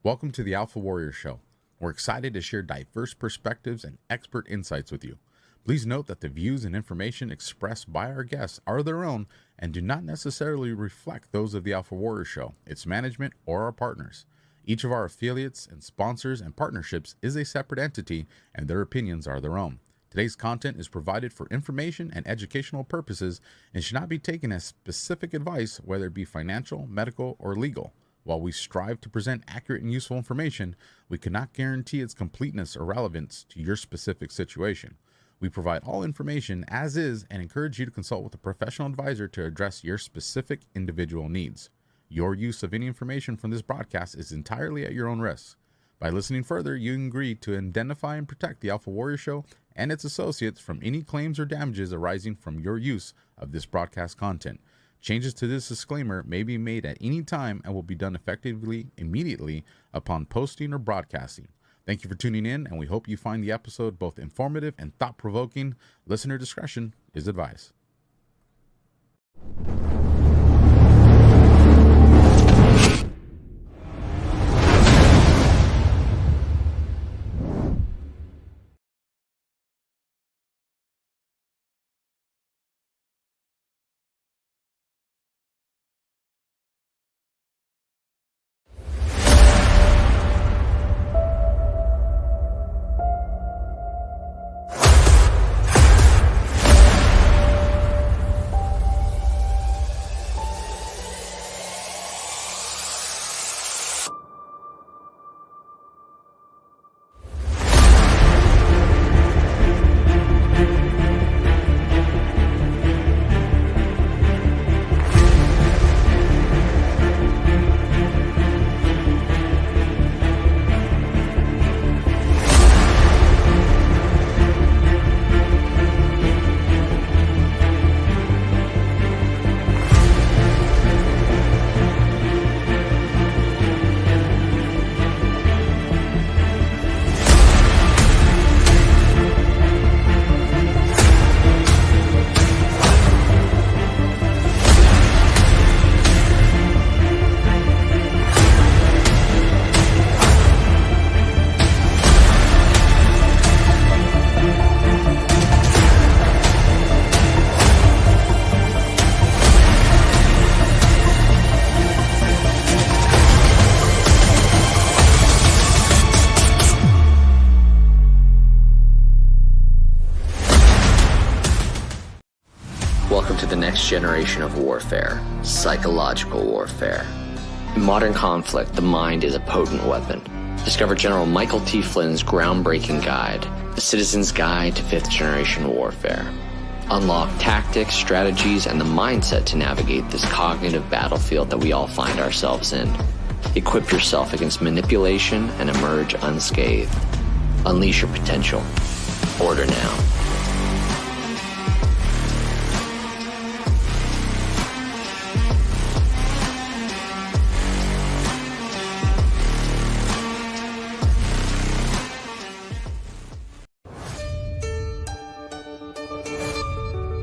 Welcome to the Alpha Warrior Show. We're excited to share diverse perspectives and expert insights with you. Please note that the views and information expressed by our guests are their own and do not necessarily reflect those of the Alpha Warrior Show, its management, or our partners. Each of our affiliates and sponsors and partnerships is a separate entity, and their opinions are their own. Today's content is provided for information and educational purposes and should not be taken as specific advice, whether it be financial, medical, or legal. While we strive to present accurate and useful information, we cannot guarantee its completeness or relevance to your specific situation. We provide all information as is and encourage you to consult with a professional advisor to address your specific individual needs. Your use of any information from this broadcast is entirely at your own risk. By listening further, you agree to identify and protect the Alpha Warrior Show and its associates from any claims or damages arising from your use of this broadcast content. Changes to this disclaimer may be made at any time and will be done effectively immediately upon posting or broadcasting. Thank you for tuning in, and we hope you find the episode both informative and thought-provoking. Listener discretion is advised. Welcome to the next generation of warfare, psychological warfare. In modern conflict, the mind is a potent weapon. Discover General Michael T. Flynn's groundbreaking guide, The Citizen's Guide to Fifth Generation Warfare. Unlock tactics, strategies, and the mindset to navigate this cognitive battlefield that we all find ourselves in. Equip yourself against manipulation and emerge unscathed. Unleash your potential. Order now.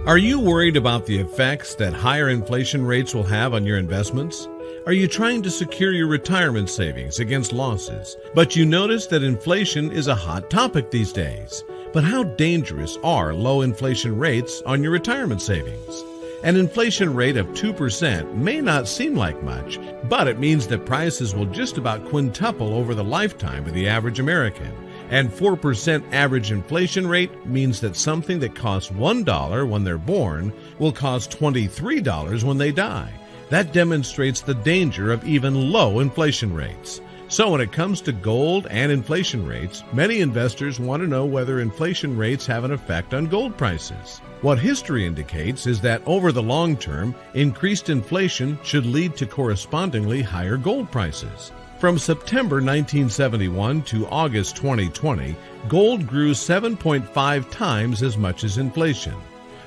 Are you worried about the effects that higher inflation rates will have on your investments? Are you trying to secure your retirement savings against losses, but you notice that inflation is a hot topic these days? But how dangerous are low inflation rates on your retirement savings? An inflation rate of 2% may not seem like much, but it means that prices will just about quintuple over the lifetime of the average American. And 4% average inflation rate means that something that costs $1 when they're born will cost $23 when they die. That demonstrates the danger of even low inflation rates. So when it comes to gold and inflation rates, many investors want to know whether inflation rates have an effect on gold prices. What history indicates is that over the long term, increased inflation should lead to correspondingly higher gold prices. From September 1971 to August 2020, gold grew 7.5 times as much as inflation.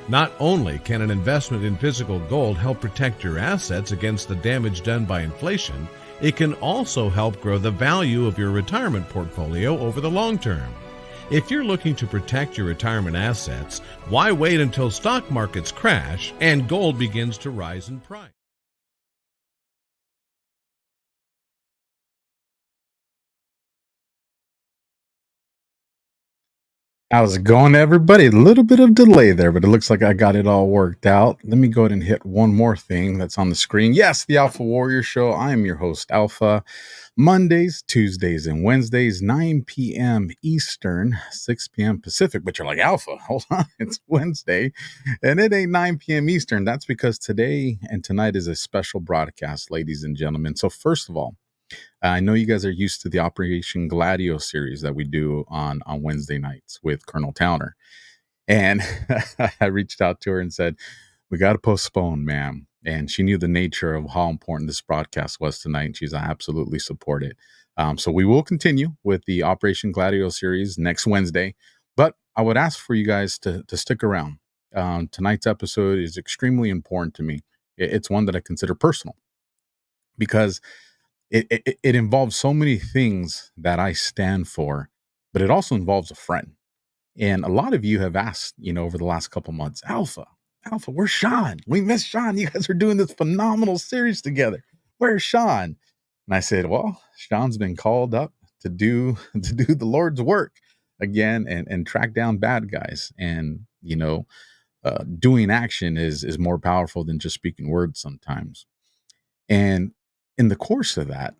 Not only can an investment in physical gold help protect your assets against the damage done by inflation, it can also help grow the value of your retirement portfolio over the long term. If you're looking to protect your retirement assets, why wait until stock markets crash and gold begins to rise in price? How's it going, everybody? A little bit of delay there, but it looks like I got it all worked out. Let me go ahead and hit one more thing that's on the screen. Yes, the Alpha Warrior Show. I am your host, Alpha. Mondays, Tuesdays, and Wednesdays, 9 p.m. Eastern, 6 p.m. Pacific. But you're like, Alpha, hold on. It's Wednesday, and it ain't 9 p.m. Eastern. That's because today and tonight is a special broadcast, ladies and gentlemen. So first of all, I know you guys are used to the Operation Gladio series that we do on Wednesday nights with Colonel Towner. And I reached out to her and said, we got to postpone, ma'am. And she knew the nature of how important this broadcast was tonight. And she's absolutely support it. So we will continue with the Operation Gladio series next Wednesday. But I would ask for you guys to stick around. Tonight's episode is extremely important to me. It's one that I consider personal because it involves so many things that I stand for, but it also involves a friend. And a lot of you have asked, over the last couple months, Alpha, where's Sean? We miss Sean. You guys are doing this phenomenal series together. Where's Sean? And I said, well, Sean's been called up to do the Lord's work again and track down bad guys. And, doing action is more powerful than just speaking words sometimes. And in the course of that,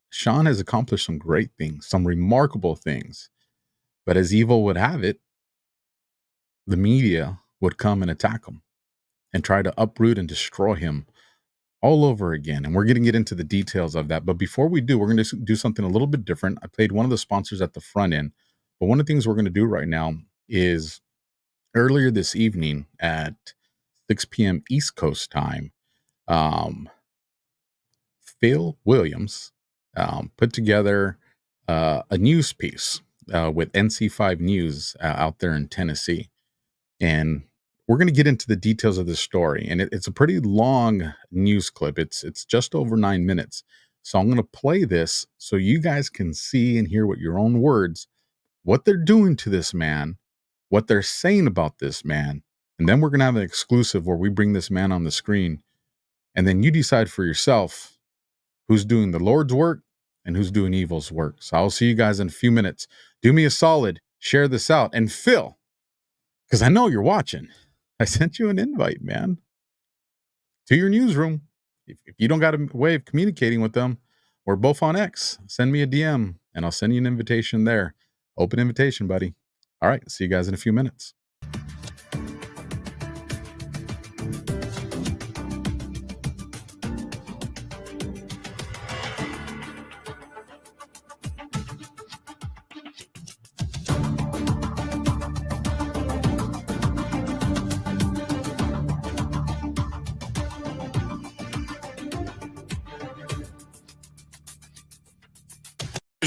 Sean has accomplished some great things, some remarkable things. But as evil would have it, the media would come and attack him and try to uproot and destroy him all over again. And we're going to get into the details of that. But before we do, we're going to do something a little bit different. I played one of the sponsors at the front end. But one of the things we're going to do right now is earlier this evening at 6 p.m. East Coast time, Phil Williams put together a news piece with NC5 News out there in Tennessee. And we're going to get into the details of this story. And it's a pretty long news clip. It's just over 9 minutes. So I'm going to play this so you guys can see and hear with your own words what they're doing to this man, what they're saying about this man. And then we're going to have an exclusive where we bring this man on the screen. And then you decide for yourself who's doing the Lord's work and who's doing evil's work. So I'll see you guys in a few minutes. Do me a solid, share this out. And Phil, because I know you're watching, I sent you an invite, man, to your newsroom. If you don't got a way of communicating with them, we're both on X. Send me a DM and I'll send you an invitation there. Open invitation, buddy. All right. See you guys in a few minutes.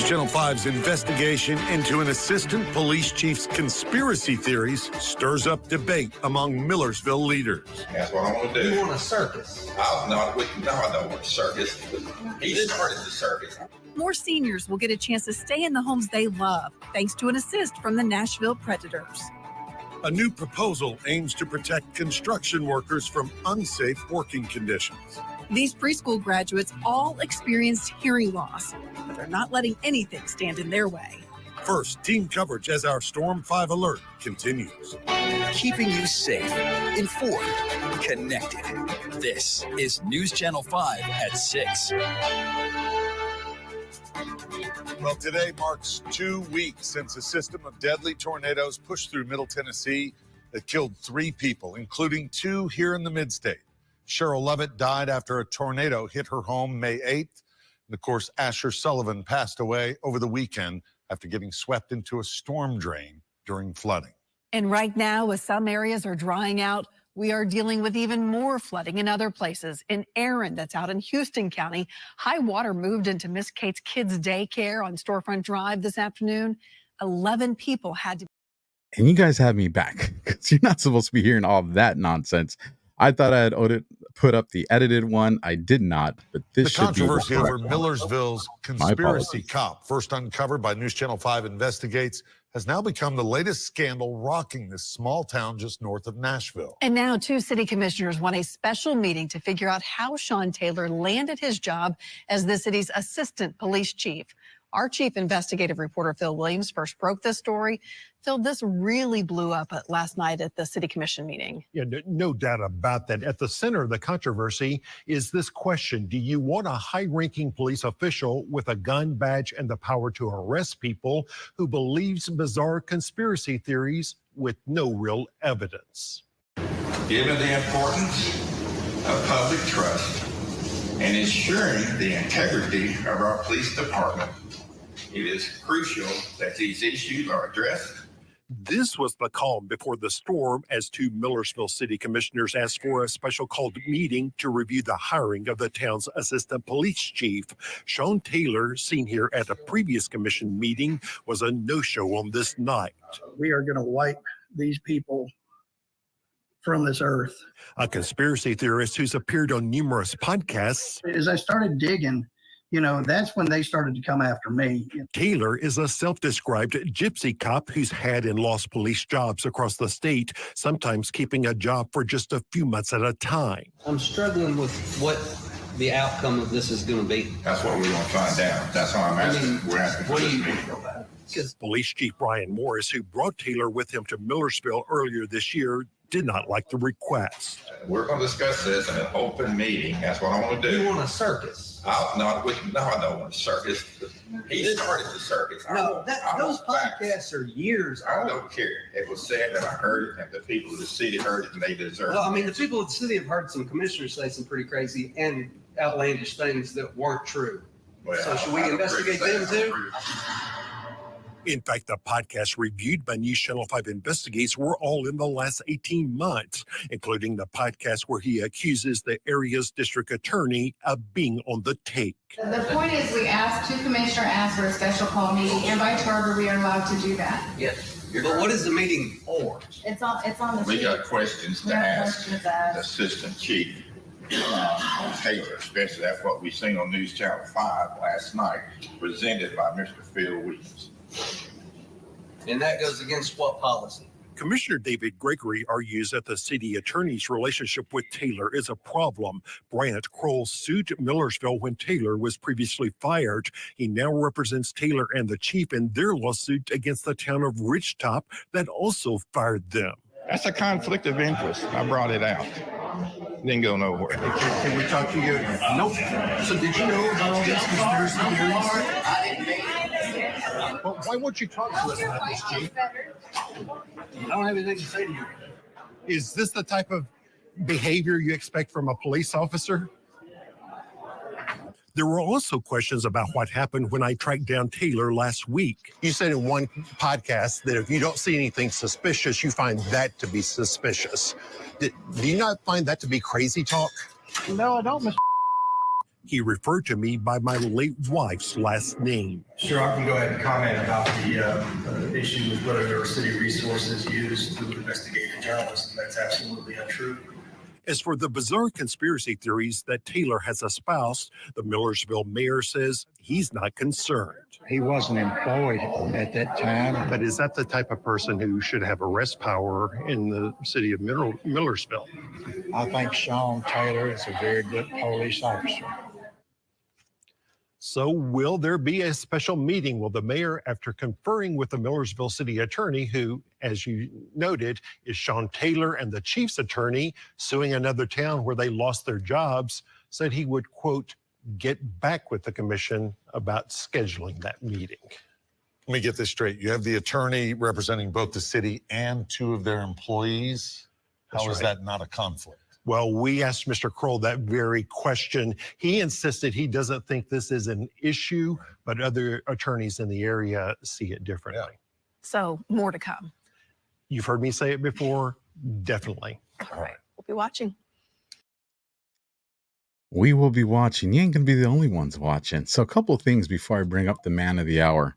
Channel 5's investigation into an assistant police chief's conspiracy theories stirs up debate among Millersville leaders. That's what I want to do. You want a circus? I don't want a circus. He started the circus. More seniors will get a chance to stay in the homes they love, thanks to an assist from the Nashville Predators. A new proposal aims to protect construction workers from unsafe working conditions. These preschool graduates all experienced hearing loss, but they're not letting anything stand in their way. First, team coverage as our Storm 5 alert continues. Keeping you safe, informed, connected. This is News Channel 5 at 6. Well, today marks 2 weeks since a system of deadly tornadoes pushed through Middle Tennessee that killed 3 people, including 2 here in the mid-state. Cheryl Lovett died after a tornado hit her home May 8th. And of course, Asher Sullivan passed away over the weekend after getting swept into a storm drain during flooding. And right now, as some areas are drying out, we are dealing with even more flooding in other places. In Erin, that's out in Houston County, high water moved into Miss Kate's kids' daycare on Storefront Drive this afternoon. 11 people had to. And you guys have me back because you're not supposed to be hearing all of that nonsense. I thought I had put up the edited one. I did not, but this should be the controversy over correct one. Millersville's conspiracy cop, first uncovered by News Channel 5 Investigates, has now become the latest scandal rocking this small town just north of Nashville. And now 2 city commissioners want a special meeting to figure out how Sean Taylor landed his job as the city's assistant police chief. Our chief investigative reporter, Phil Williams, first broke this story. Phil, this really blew up last night at the city commission meeting. Yeah, no doubt about that. At the center of the controversy is this question: do you want a high-ranking police official with a gun, badge, and the power to arrest people who believes bizarre conspiracy theories with no real evidence? Given the importance of public trust and ensuring the integrity of our police department, it is crucial that these issues are addressed. This was the calm before the storm as two Millersville city commissioners asked for a special called meeting to review the hiring of the town's assistant police chief. SHAWN Taylor, seen here at a previous commission meeting, was a no-show on this night. We are going to wipe these people from this earth. A conspiracy theorist who's appeared on numerous podcasts. As I started digging, that's when they started to come after me. Taylor is a self-described gypsy cop who's had and lost police jobs across the state, sometimes keeping a job for just a few months at a time. I'm struggling with what the outcome of this is going to be. That's what we're going to find out. That's how I'm asking. We're asking for this meeting. Police Chief Brian Morris, who brought Taylor with him to Millersville earlier this year, did not like the request. We're going to discuss this in an open meeting. That's what I want to do. You want a circus? I don't want a circus. He started the circus. Those podcasts are years old. I don't care. It was said that I heard it, and the people of the city heard it, and they deserve it. Well, the people of the city have heard some commissioners say some pretty crazy and outlandish things that weren't true. Well, so should we investigate them too? In fact, the podcasts reviewed by News Channel 5 Investigates were all in the last 18 months, including the podcast where he accuses the area's district attorney of being on the take. The point is two commissioners asked for a special call meeting, and by charter, we are allowed to do that. Yes. But what is the meeting for? It's on the We sheet. got questions to ask the assistant chief. Taylor, especially that's what we seen on News Channel 5 last night, presented by Mr. Phil Williams. And that goes against what policy? Commissioner David Gregory argues that the city attorney's relationship with Taylor is a problem. Bryant Kroll sued Millersville when Taylor was previously fired. He now represents Taylor and the chief in their lawsuit against the town of Ridgetop that also fired them. That's a conflict of interest. I brought it out. Didn't go nowhere. Can we talk to you? Nope. So did you know about all these conspiracy theories? Well, why won't you talk to us about this, Chief? I don't have anything to say to you. Is this the type of behavior you expect from a police officer? There were also questions about what happened when I tracked down Taylor last week. You said in one podcast that if you don't see anything suspicious, you find that to be suspicious. Do you not find that to be crazy talk? No, I don't, Mr. He referred to me by my late wife's last name. Sure, I can go ahead and comment about the issue with whether there were city resources used to investigate the journalist, and that's absolutely untrue. As for the bizarre conspiracy theories that Taylor has espoused, the Millersville mayor says he's not concerned. He wasn't employed at that time. But is that the type of person who should have arrest power in the city of Millersville? I think SHAWN Taylor is a very good police officer. So will there be a special meeting? Will the mayor, after conferring with the Millersville city attorney, who, as you noted, is SHAWN Taylor and the chief's attorney, suing another town where they lost their jobs, said he would, quote, get back with the commission about scheduling that meeting. Let me get this straight. You have the attorney representing both the city and two of their employees. How is that not a conflict? Well, we asked Mr. Kroll that very question. He insisted he doesn't think this is an issue, but other attorneys in the area see it differently. Yeah. So more to come. You've heard me say it before. Definitely. All right. We'll be watching. We will be watching. You ain't going to be the only ones watching. So a couple of things before I bring up the man of the hour.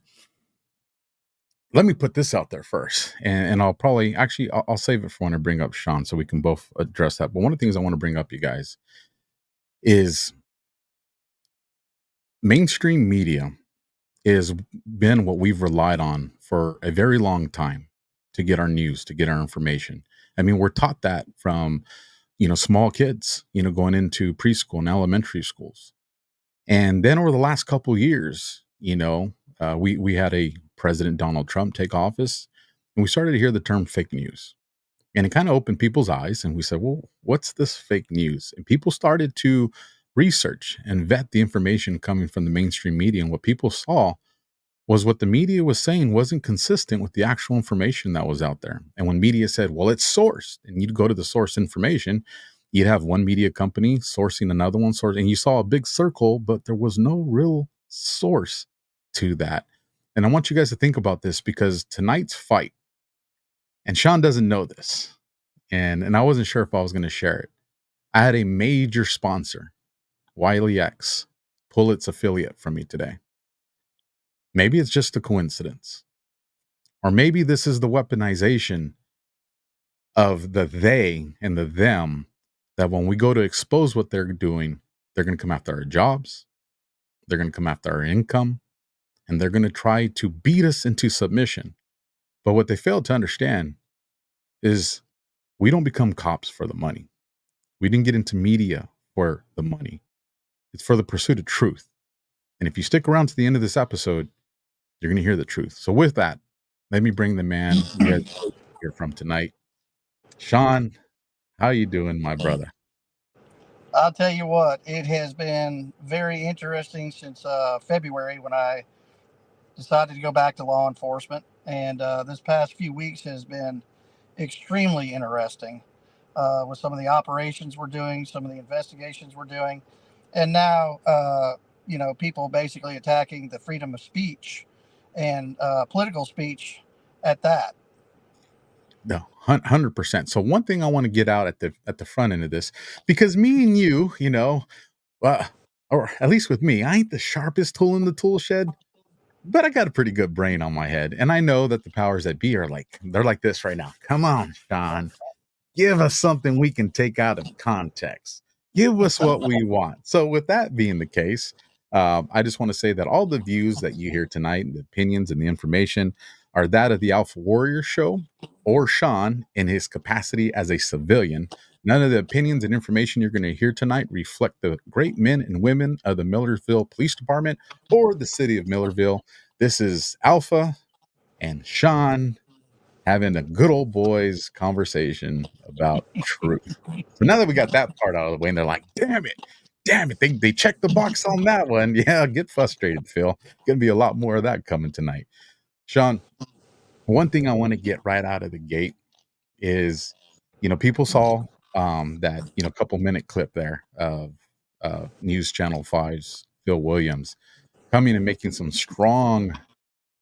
Let me put this out there first, and I'll probably, actually, I'll save it for when I bring up SHAWN so we can both address that. But one of the things I want to bring up, you guys, is mainstream media has been what we've relied on for a very long time to get our news, to get our information. I mean, we're taught that from, small kids, going into preschool and elementary schools. And then over the last couple of years, we had a President Donald Trump take office, and we started to hear the term fake news. And it kind of opened people's eyes. And we said, well, what's this fake news? And people started to research and vet the information coming from the mainstream media. And what people saw was what the media was saying wasn't consistent with the actual information that was out there. And when media said, well, it's sourced, and you'd go to the source information, you'd have one media company sourcing another one source, and you saw a big circle, but there was no real source to that. And I want you guys to think about this, because tonight's fight, and Sean doesn't know this, and I wasn't sure if I was going to share it. I had a major sponsor, Wiley X, pull its affiliate from me today. Maybe it's just a coincidence, or maybe this is the weaponization of the they and the them, that when we go to expose what they're doing, they're going to come after our jobs, they're going to come after our income, and they're going to try to beat us into submission. But what they fail to understand is we don't become cops for the money. We didn't get into media for the money. It's for the pursuit of truth. And if you stick around to the end of this episode, you're going to hear the truth. So with that, let me bring the man you guys hear from tonight. Sean, how you doing, my brother? I'll tell you what, it has been very interesting since February, when I decided to go back to law enforcement. And this past few weeks has been extremely interesting with some of the operations we're doing, some of the investigations we're doing. And now, people basically attacking the freedom of speech and political speech at that. No, 100%. So one thing I want to get out at the front end of this, because me and you, or at least with me, I ain't the sharpest tool in the tool shed, but I got a pretty good brain on my head. And I know that the powers that be are they're like this right now. Come on, Sean, give us something we can take out of context. Give us what we want. So with that being the case, I just want to say that all the views that you hear tonight, and the opinions and the information, are that of the Alpha Warrior Show or Sean in his capacity as a civilian. None of the opinions and information you're going to hear tonight reflect the great men and women of the Millersville Police Department or the city of Millerville. This is Alpha and Sean having a good old boys conversation about truth. So now that we got that part out of the way, and they're like, damn it, they checked the box on that one. Yeah, get frustrated, Phil. Gonna be a lot more of that coming tonight. Sean, one thing I want to get right out of the gate is, people saw that, couple minute clip there of News Channel 5's Phil Williams coming and making some strong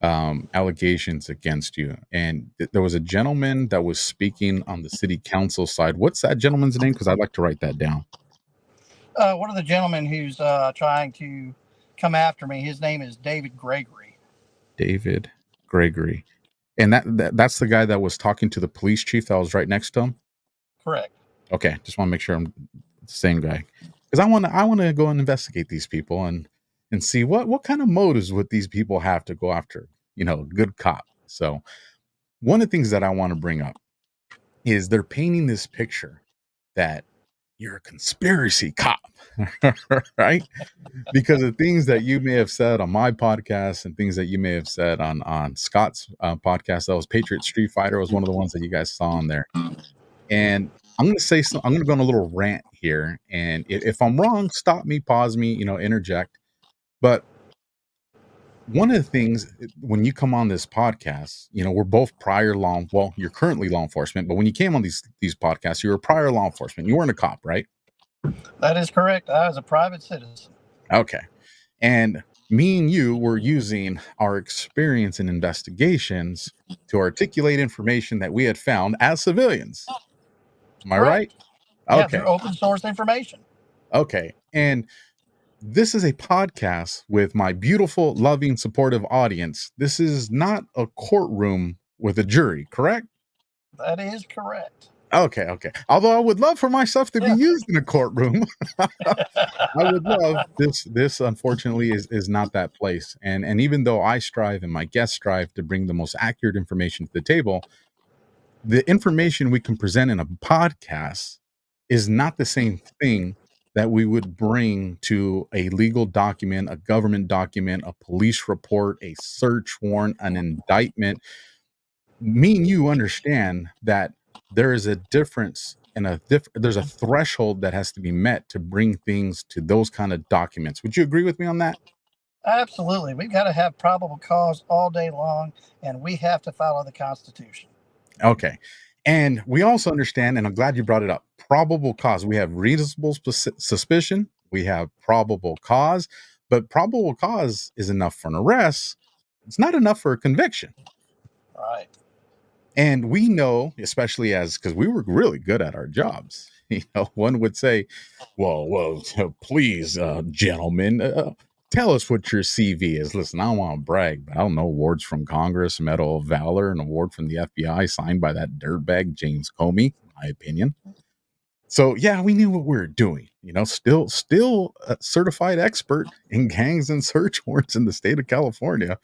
allegations against you. And there was a gentleman that was speaking on the city council side. What's that gentleman's name? Because I'd like to write that down. One of the gentlemen who's trying to come after me, his name is David Gregory. David Gregory. And that's the guy that was talking to the police chief that was right next to him? Correct. Okay, just want to make sure I'm the same guy. Because I want to go and investigate these people and see what kind of motives would these people have to go after, good cop. So one of the things that I want to bring up is they're painting this picture that you're a conspiracy cop, right? Because of things that you may have said on my podcast and things that you may have said on Scott's podcast. That was Patriot Street Fighter, was one of the ones that you guys saw on there. And I'm going to say I'm going to go on a little rant here. And if I'm wrong, stop me, pause me, interject. But one of the things when you come on this podcast, we're both you're currently law enforcement, but when you came on these podcasts, you were prior law enforcement. You weren't a cop, right? That is correct. I was a private citizen. Okay. And me and you were using our experience in investigations to articulate information that we had found as civilians. Am I right? Yeah, through open source information. Okay. And this is a podcast with my beautiful, loving, supportive audience. This is not a courtroom with a jury, correct? That is correct. Okay. Although I would love for my stuff to be used in a courtroom. I would love this unfortunately is not that place. And even though I strive and my guests strive to bring the most accurate information to the table, the information we can present in a podcast is not the same thing that we would bring to a legal document, a government document, a police report, a search warrant, an indictment. Me and you understand that there is a difference and there's a threshold that has to be met to bring things to those kind of documents. Would you agree with me on that? Absolutely. We got to have probable cause all day long, and we have to follow the Constitution. Okay. And we also understand, and I'm glad you brought it up, probable cause. We have reasonable suspicion, we have probable cause, but probable cause is enough for an arrest. It's not enough for a conviction. Right. And we know, especially because we were really good at our jobs, one would say, well, please, gentlemen, tell us what your CV is. Listen, I don't want to brag, but I don't know, awards from Congress, Medal of Valor, an award from the FBI signed by that dirtbag James Comey, in my opinion. So yeah, we knew what we were doing. Still a certified expert in gangs and search warrants in the state of California.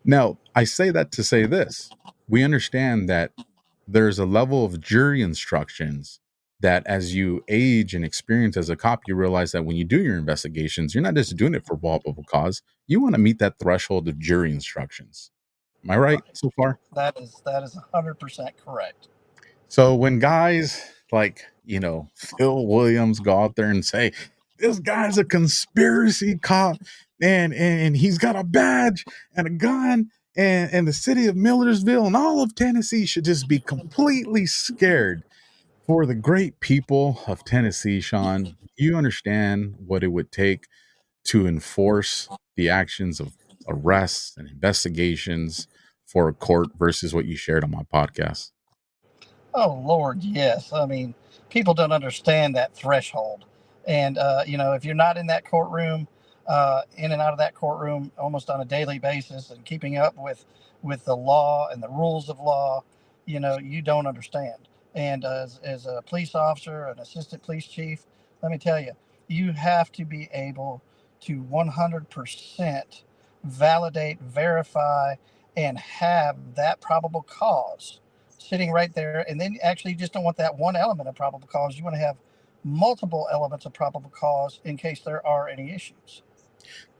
Now, I say that to say this. We understand that there's a level of jury instructions that as you age and experience as a cop, you realize that when you do your investigations, you're not just doing it for probable cause. You want to meet that threshold of jury instructions. Am I right so far? That is 100% correct. So when guys like, Phil Williams go out there and say, this guy's a conspiracy cop and he's got a badge and a gun and the city of Millersville and all of Tennessee should just be completely scared. For the great people of Tennessee, Sean, you understand what it would take to enforce the actions of arrests and investigations for a court versus what you shared on my podcast. Oh, Lord, yes. I mean, people don't understand that threshold. And, if you're not in that courtroom, in and out of that courtroom almost on a daily basis and keeping up with the law and the rules of law, you don't understand. And as a police officer, an assistant police chief, let me tell you, you have to be able to 100% validate, verify, and have that probable cause sitting right there. And then actually you just don't want that one element of probable cause. You want to have multiple elements of probable cause in case there are any issues.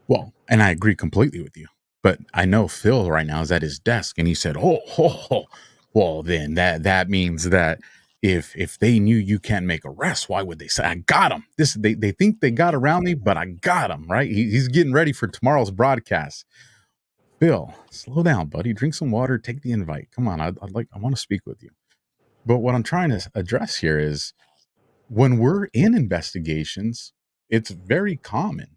Well, and I agree completely with you. But I know Phil right now is at his desk and he said, well, then that means that if they knew you can't make arrests, why would they say I got him? They think they got around me, but I got him, right? He's getting ready for tomorrow's broadcast. Phil, slow down, buddy. Drink some water. Take the invite. Come on. I want to speak with you. But what I'm trying to address here is when we're in investigations, it's very common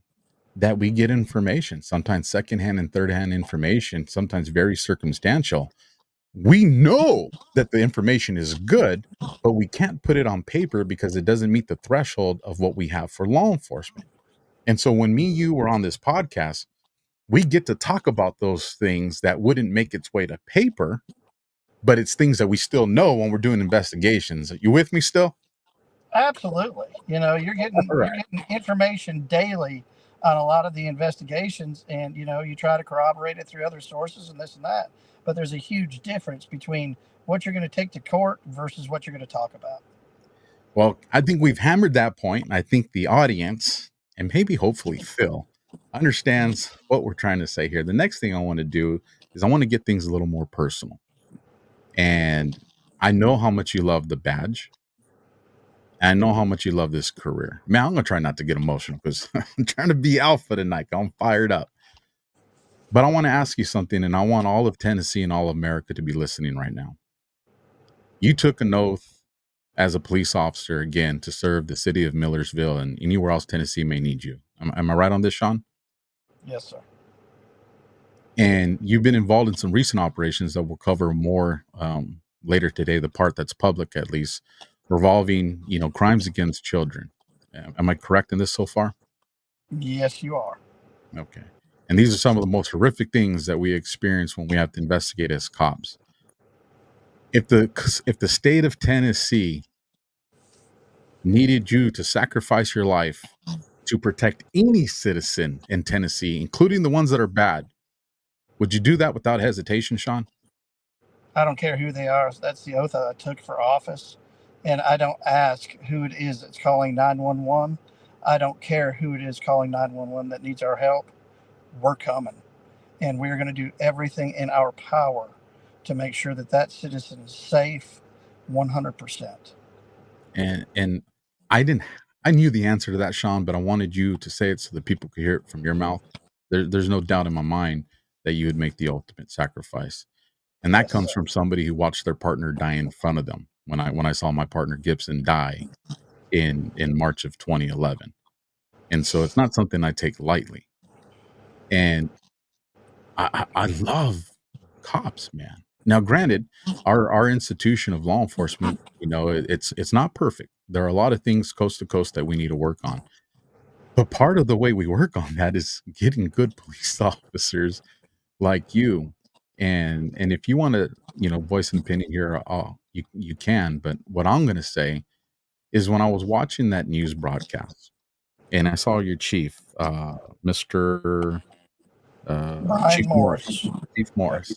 that we get information, sometimes secondhand and third-hand information, sometimes very circumstantial. We know that the information is good, but we can't put it on paper because it doesn't meet the threshold of what we have for law enforcement. And so when you were on this podcast, we get to talk about those things that wouldn't make its way to paper, but it's things that we still know when we're doing investigations. You with me still? Absolutely. You're getting information daily on a lot of the investigations, and you try to corroborate it through other sources and this and that. But there's a huge difference between what you're going to take to court versus what you're going to talk about. Well, I think we've hammered that point. I think the audience, and maybe hopefully Phil, understands what we're trying to say here. The next thing I want to do is I want to get things a little more personal. And I know how much you love the badge. I know how much you love this career. Man, I'm going to try not to get emotional because I'm trying to be alpha tonight. I'm fired up. But I want to ask you something, and I want all of Tennessee and all of America to be listening right now. You took an oath as a police officer, again, to serve the city of Millersville and anywhere else Tennessee may need you. Am I right on this, Sean? Yes, sir. And you've been involved in some recent operations that we'll cover more later today, the part that's public at least, revolving, crimes against children. Am I correct in this so far? Yes, you are. Okay. And these are some of the most horrific things that we experience when we have to investigate as cops. If the state of Tennessee needed you to sacrifice your life to protect any citizen in Tennessee, including the ones that are bad, would you do that without hesitation, Sean? I don't care who they are. That's the oath I took for office. And I don't ask who it is that's calling 911. I don't care who it is calling 911 that needs our help. We're coming. And we're going to do everything in our power to make sure that that citizen is safe 100%. And I knew the answer to that, Sean, but I wanted you to say it so that people could hear it from your mouth. There's no doubt in my mind that you would make the ultimate sacrifice. And that comes from somebody who watched their partner die in front of them. When I saw my partner Gibson die in March of 2011. And so it's not something I take lightly. And I love cops, man. Now, granted, our institution of law enforcement, it's not perfect. There are a lot of things coast to coast that we need to work on. But part of the way we work on that is getting good police officers like you. And if you want to, voice an opinion here, you can. But what I'm going to say is, when I was watching that news broadcast and I saw your chief, Mr. Chief Morris,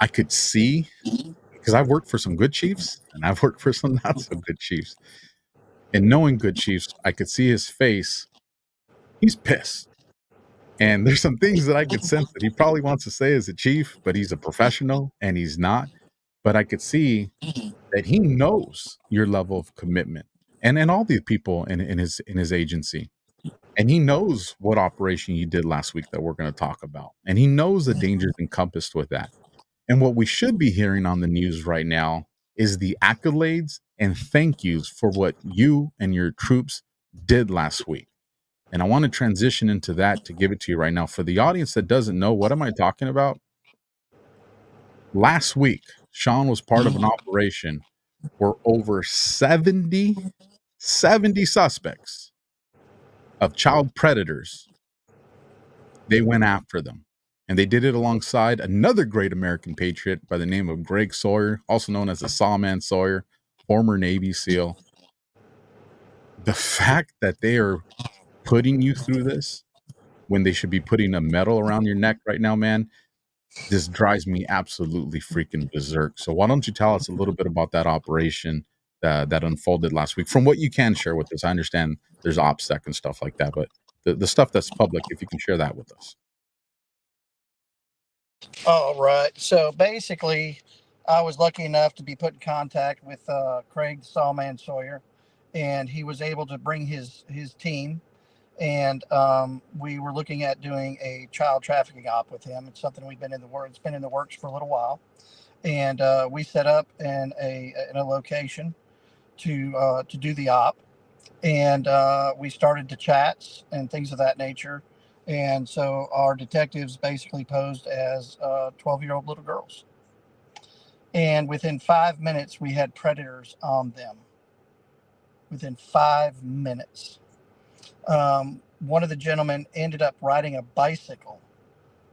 I could see, because I've worked for some good chiefs and I've worked for some not so good chiefs. And knowing good chiefs, I could see his face. He's pissed. And there's some things that I could sense that he probably wants to say as a chief, but he's a professional and he's not. But I could see that he knows your level of commitment and all the people in his agency. And he knows what operation you did last week that we're going to talk about. And he knows the dangers encompassed with that. And what we should be hearing on the news right now is the accolades and thank yous for what you and your troops did last week. And I want to transition into that to give it to you right now. For the audience that doesn't know, what am I talking about? Last week, Sean was part of an operation where over 70 suspects of child predators, they went after them. And they did it alongside another great American patriot by the name of Greg Sawyer, also known as the Sawman Sawyer, former Navy SEAL. The fact that they are putting you through this when they should be putting a medal around your neck right now, man, this drives me absolutely freaking berserk. So why don't you tell us a little bit about that operation that unfolded last week, from what you can share with us? I understand there's OPSEC and stuff like that, but the stuff that's public, if you can share that with us. All right. So basically, I was lucky enough to be put in contact with Craig Sawman Sawyer, and he was able to bring his team. And we were looking at doing a child trafficking op with him. It's something we've been in the works. It's been in the works for a little while, and we set up in a location to do the op, and we started to chats and things of that nature. And so our detectives basically posed as 12-year-old little girls. And within 5 minutes, we had predators on them. Within 5 minutes. One of the gentlemen ended up riding a bicycle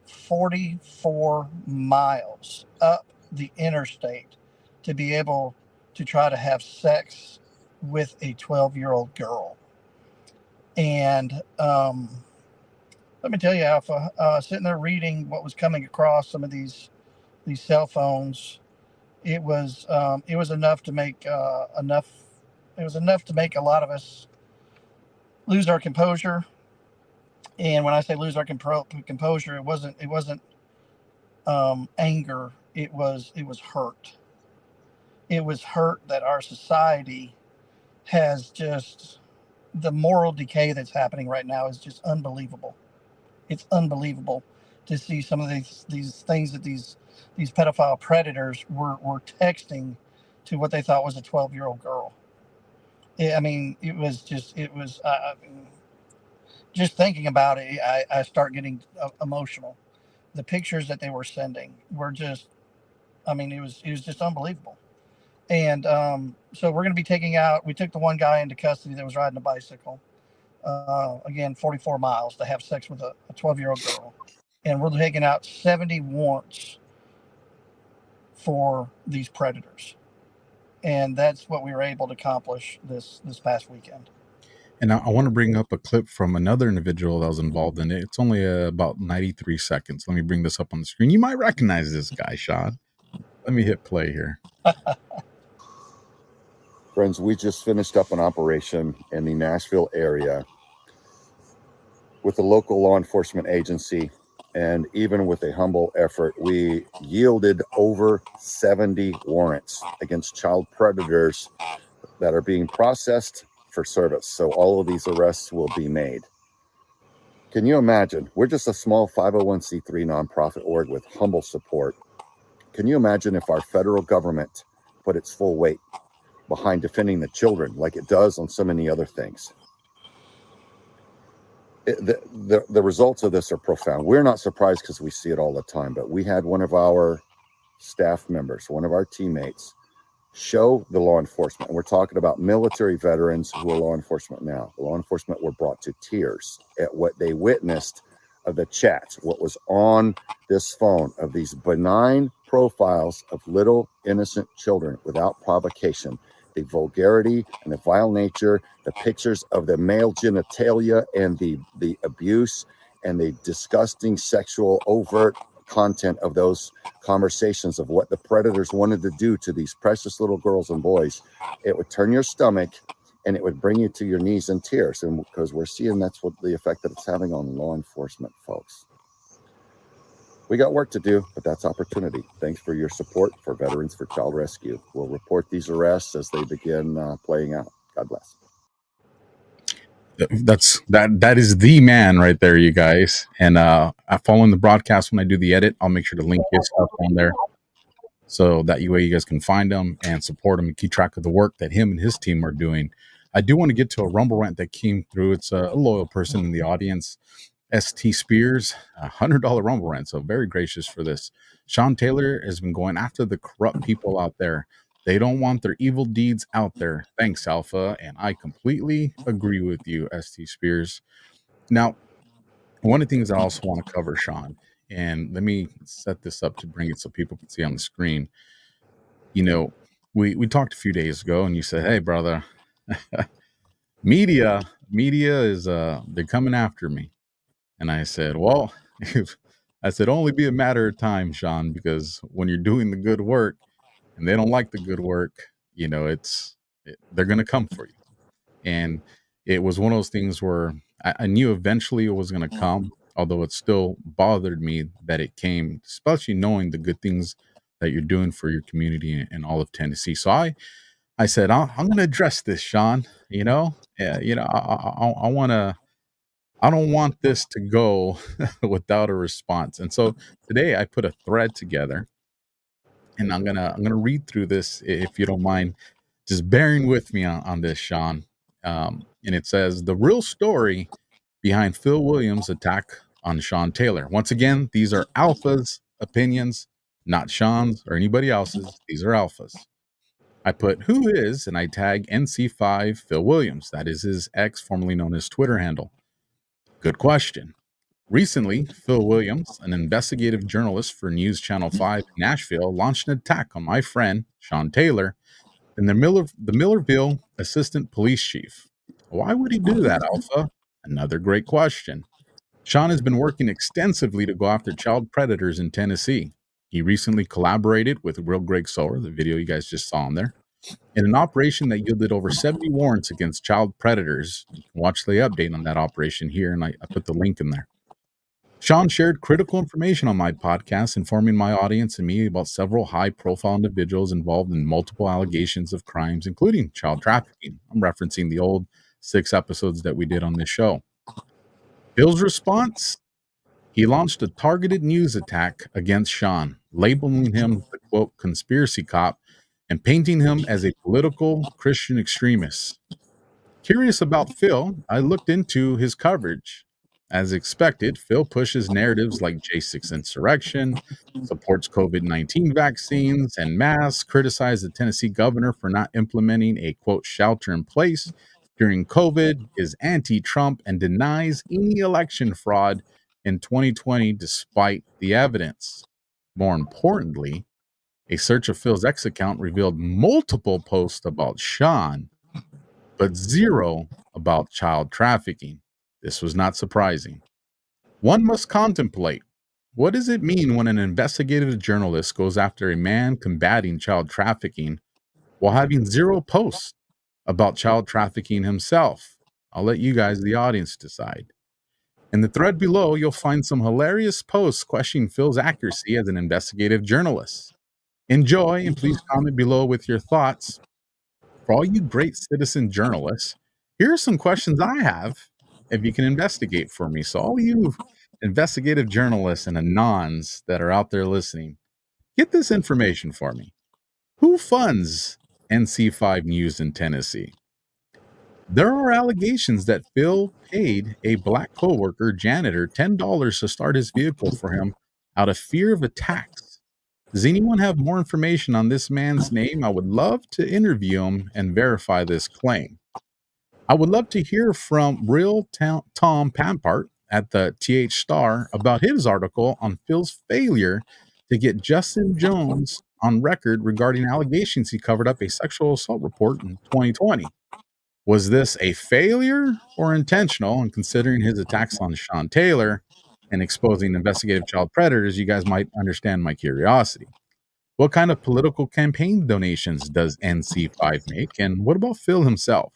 44 miles up the interstate to be able to try to have sex with a 12-year-old girl. And let me tell you, Alpha, sitting there reading what was coming across some of these cell phones, it was enough to make enough to make a lot of us lose our composure. And when I say lose our composure, it wasn't anger. It was hurt. It was hurt that our society has just, the moral decay that's happening right now is just unbelievable. It's unbelievable to see some of these things that these pedophile predators were texting to what they thought was a 12-year-old girl. I mean, it was just thinking about it, I start getting emotional. The pictures that they were sending were just, I mean, it was just unbelievable. And so we're going to be we took the one guy into custody that was riding a bicycle. Again, 44 miles to have sex with a 12-year-old girl. And we're taking out 70 warrants for these predators. And that's what we were able to accomplish this past weekend. And I want to bring up a clip from another individual that was involved in it. It's only about 93 seconds. Let me bring this up on the screen. You might recognize this guy, Sean. Let me hit play here. Friends, we just finished up an operation in the Nashville area with the local law enforcement agency, and even with a humble effort, we yielded over 70 warrants against child predators that are being processed for service. So all of these arrests will be made. Can you imagine? We're just a small 501c3 nonprofit org with humble support. Can you imagine if our federal government put its full weight behind defending the children like it does on so many other things? The results of this are profound. We're not surprised because we see it all the time, but we had one of our staff members, one of our teammates, show the law enforcement. And we're talking about military veterans who are law enforcement now. The law enforcement were brought to tears at what they witnessed of the chats, what was on this phone of these benign profiles of little innocent children without provocation. The vulgarity and the vile nature, the pictures of the male genitalia and the abuse and the disgusting sexual overt content of those conversations of what the predators wanted to do to these precious little girls and boys. It would turn your stomach and it would bring you to your knees in tears. And because we're seeing that's what the effect that it's having on law enforcement folks. We got work to do, but that's opportunity. Thanks for your support for Veterans for Child Rescue. We'll report these arrests as they begin playing out. God bless. That is the man right there, you guys. And following the broadcast, when I do the edit, I'll make sure to link his stuff on there, so that way you guys can find him and support him and keep track of the work that him and his team are doing. I do want to get to a Rumble rant that came through. It's a loyal person in the audience, ST Spears, $100 Rumble rant. So very gracious for this. Sean Taylor has been going after the corrupt people out there. They don't want their evil deeds out there. Thanks, Alpha. And I completely agree with you, ST Spears. Now, one of the things I also want to cover, Sean, and let me set this up to bring it so people can see on the screen. You know, we talked a few days ago and you said, hey, brother, media is, they're coming after me. And I said, well, only be a matter of time, Sean, because when you're doing the good work and they don't like the good work, you know, they're going to come for you. And it was one of those things where I knew eventually it was going to come, although it still bothered me that it came, especially knowing the good things that you're doing for your community in all of Tennessee. So I said, I'm going to address this, Sean. You know, I don't want this to go without a response. And so today I put a thread together, and I'm gonna read through this, if you don't mind just bearing with me on this, Sean. And it says, the real story behind Phil Williams' attack on Sean Taylor. Once again, these are Alpha's opinions, not Sean's or anybody else's. These are Alpha's. I put, who is, and I tag NC5 Phil Williams. That is his ex, formerly known as Twitter handle. Good question. Recently, Phil Williams, an investigative journalist for News Channel 5 in Nashville, launched an attack on my friend, Sean Taylor, and the Millerville assistant police chief. Why would he do that, Alpha? Another great question. Sean has been working extensively to go after child predators in Tennessee. He recently collaborated with Real Greg Sower, the video you guys just saw on there, in an operation that yielded over 70 warrants against child predators. You can watch the update on that operation here, and I put the link in there. Sean shared critical information on my podcast, informing my audience and me about several high-profile individuals involved in multiple allegations of crimes, including child trafficking. I'm referencing the old 6 episodes that we did on this show. Phil's response? He launched a targeted news attack against Sean, labeling him the, quote, conspiracy cop and painting him as a political Christian extremist. Curious about Phil, I looked into his coverage. As expected, Phil pushes narratives like J6 insurrection, supports COVID-19 vaccines and masks, criticized the Tennessee governor for not implementing a, quote, shelter in place during COVID, is anti-Trump, and denies any election fraud in 2020 despite the evidence. More importantly, a search of Phil's X account revealed multiple posts about Sean, but 0 about child trafficking. This was not surprising. One must contemplate, what does it mean when an investigative journalist goes after a man combating child trafficking while having 0 posts about child trafficking himself. I'll let you guys, the audience, decide. In the thread below, you'll find some hilarious posts questioning Phil's accuracy as an investigative journalist. Enjoy, and please comment below with your thoughts. For all you great citizen journalists, here are some questions I have if you can investigate for me. So all you investigative journalists and anons that are out there listening, get this information for me. Who funds NC5 News in Tennessee? There are allegations that Phil paid a black coworker, janitor, $10 to start his vehicle for him out of fear of attacks. Does anyone have more information on this man's name? I would love to interview him and verify this claim. I would love to hear from Real Tom Pampart at the TH Star about his article on Phil's failure to get Justin Jones on record regarding allegations he covered up a sexual assault report in 2020. Was this a failure or intentional? And considering his attacks on Sean Taylor and exposing investigative child predators, you guys might understand my curiosity. What kind of political campaign donations does NC5 make? And what about Phil himself?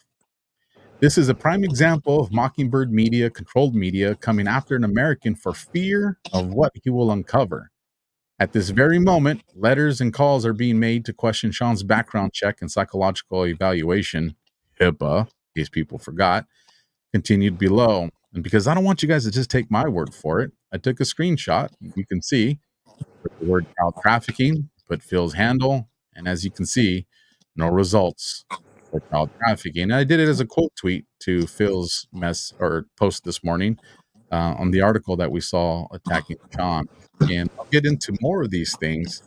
This is a prime example of Mockingbird media, controlled media, coming after an American for fear of what he will uncover. At this very moment, letters and calls are being made to question Sean's background check and psychological evaluation, HIPAA, in case people forgot, continued below. And because I don't want you guys to just take my word for it, I took a screenshot. You can see the word child trafficking, put Phil's handle, and as you can see, no results for child trafficking. And I did it as a quote tweet to Phil's post this morning on the article that we saw attacking Sean. And I'll get into more of these things.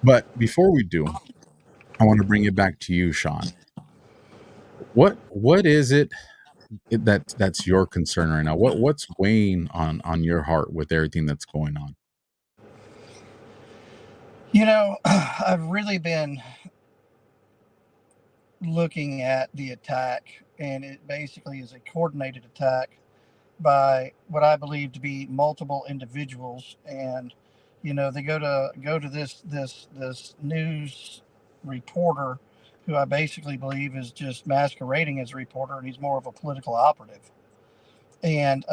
But before we do, I want to bring it back to you, Sean. What is it that's your concern right now? What's weighing on your heart with everything that's going on? You know, I've really been looking at the attack, and it basically is a coordinated attack by what I believe to be multiple individuals. And you know, they go to this news reporter, who I basically believe is just masquerading as a reporter, and he's more of a political operative. And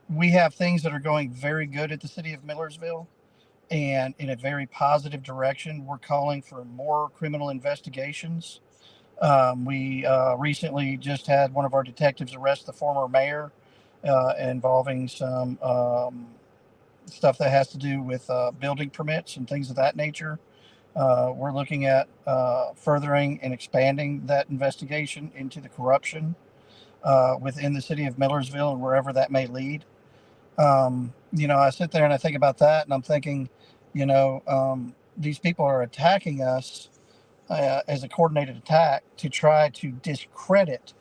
we have things that are going very good at the city of Millersville, and in a very positive direction. We're calling for more criminal investigations. We recently just had one of our detectives arrest the former mayor, involving some stuff that has to do with building permits and things of that nature. We're looking at furthering and expanding that investigation into the corruption within the city of Millersville and wherever that may lead. You know, I sit there and I think about that, and I'm thinking, you know, these people are attacking us as a coordinated attack to try to discredit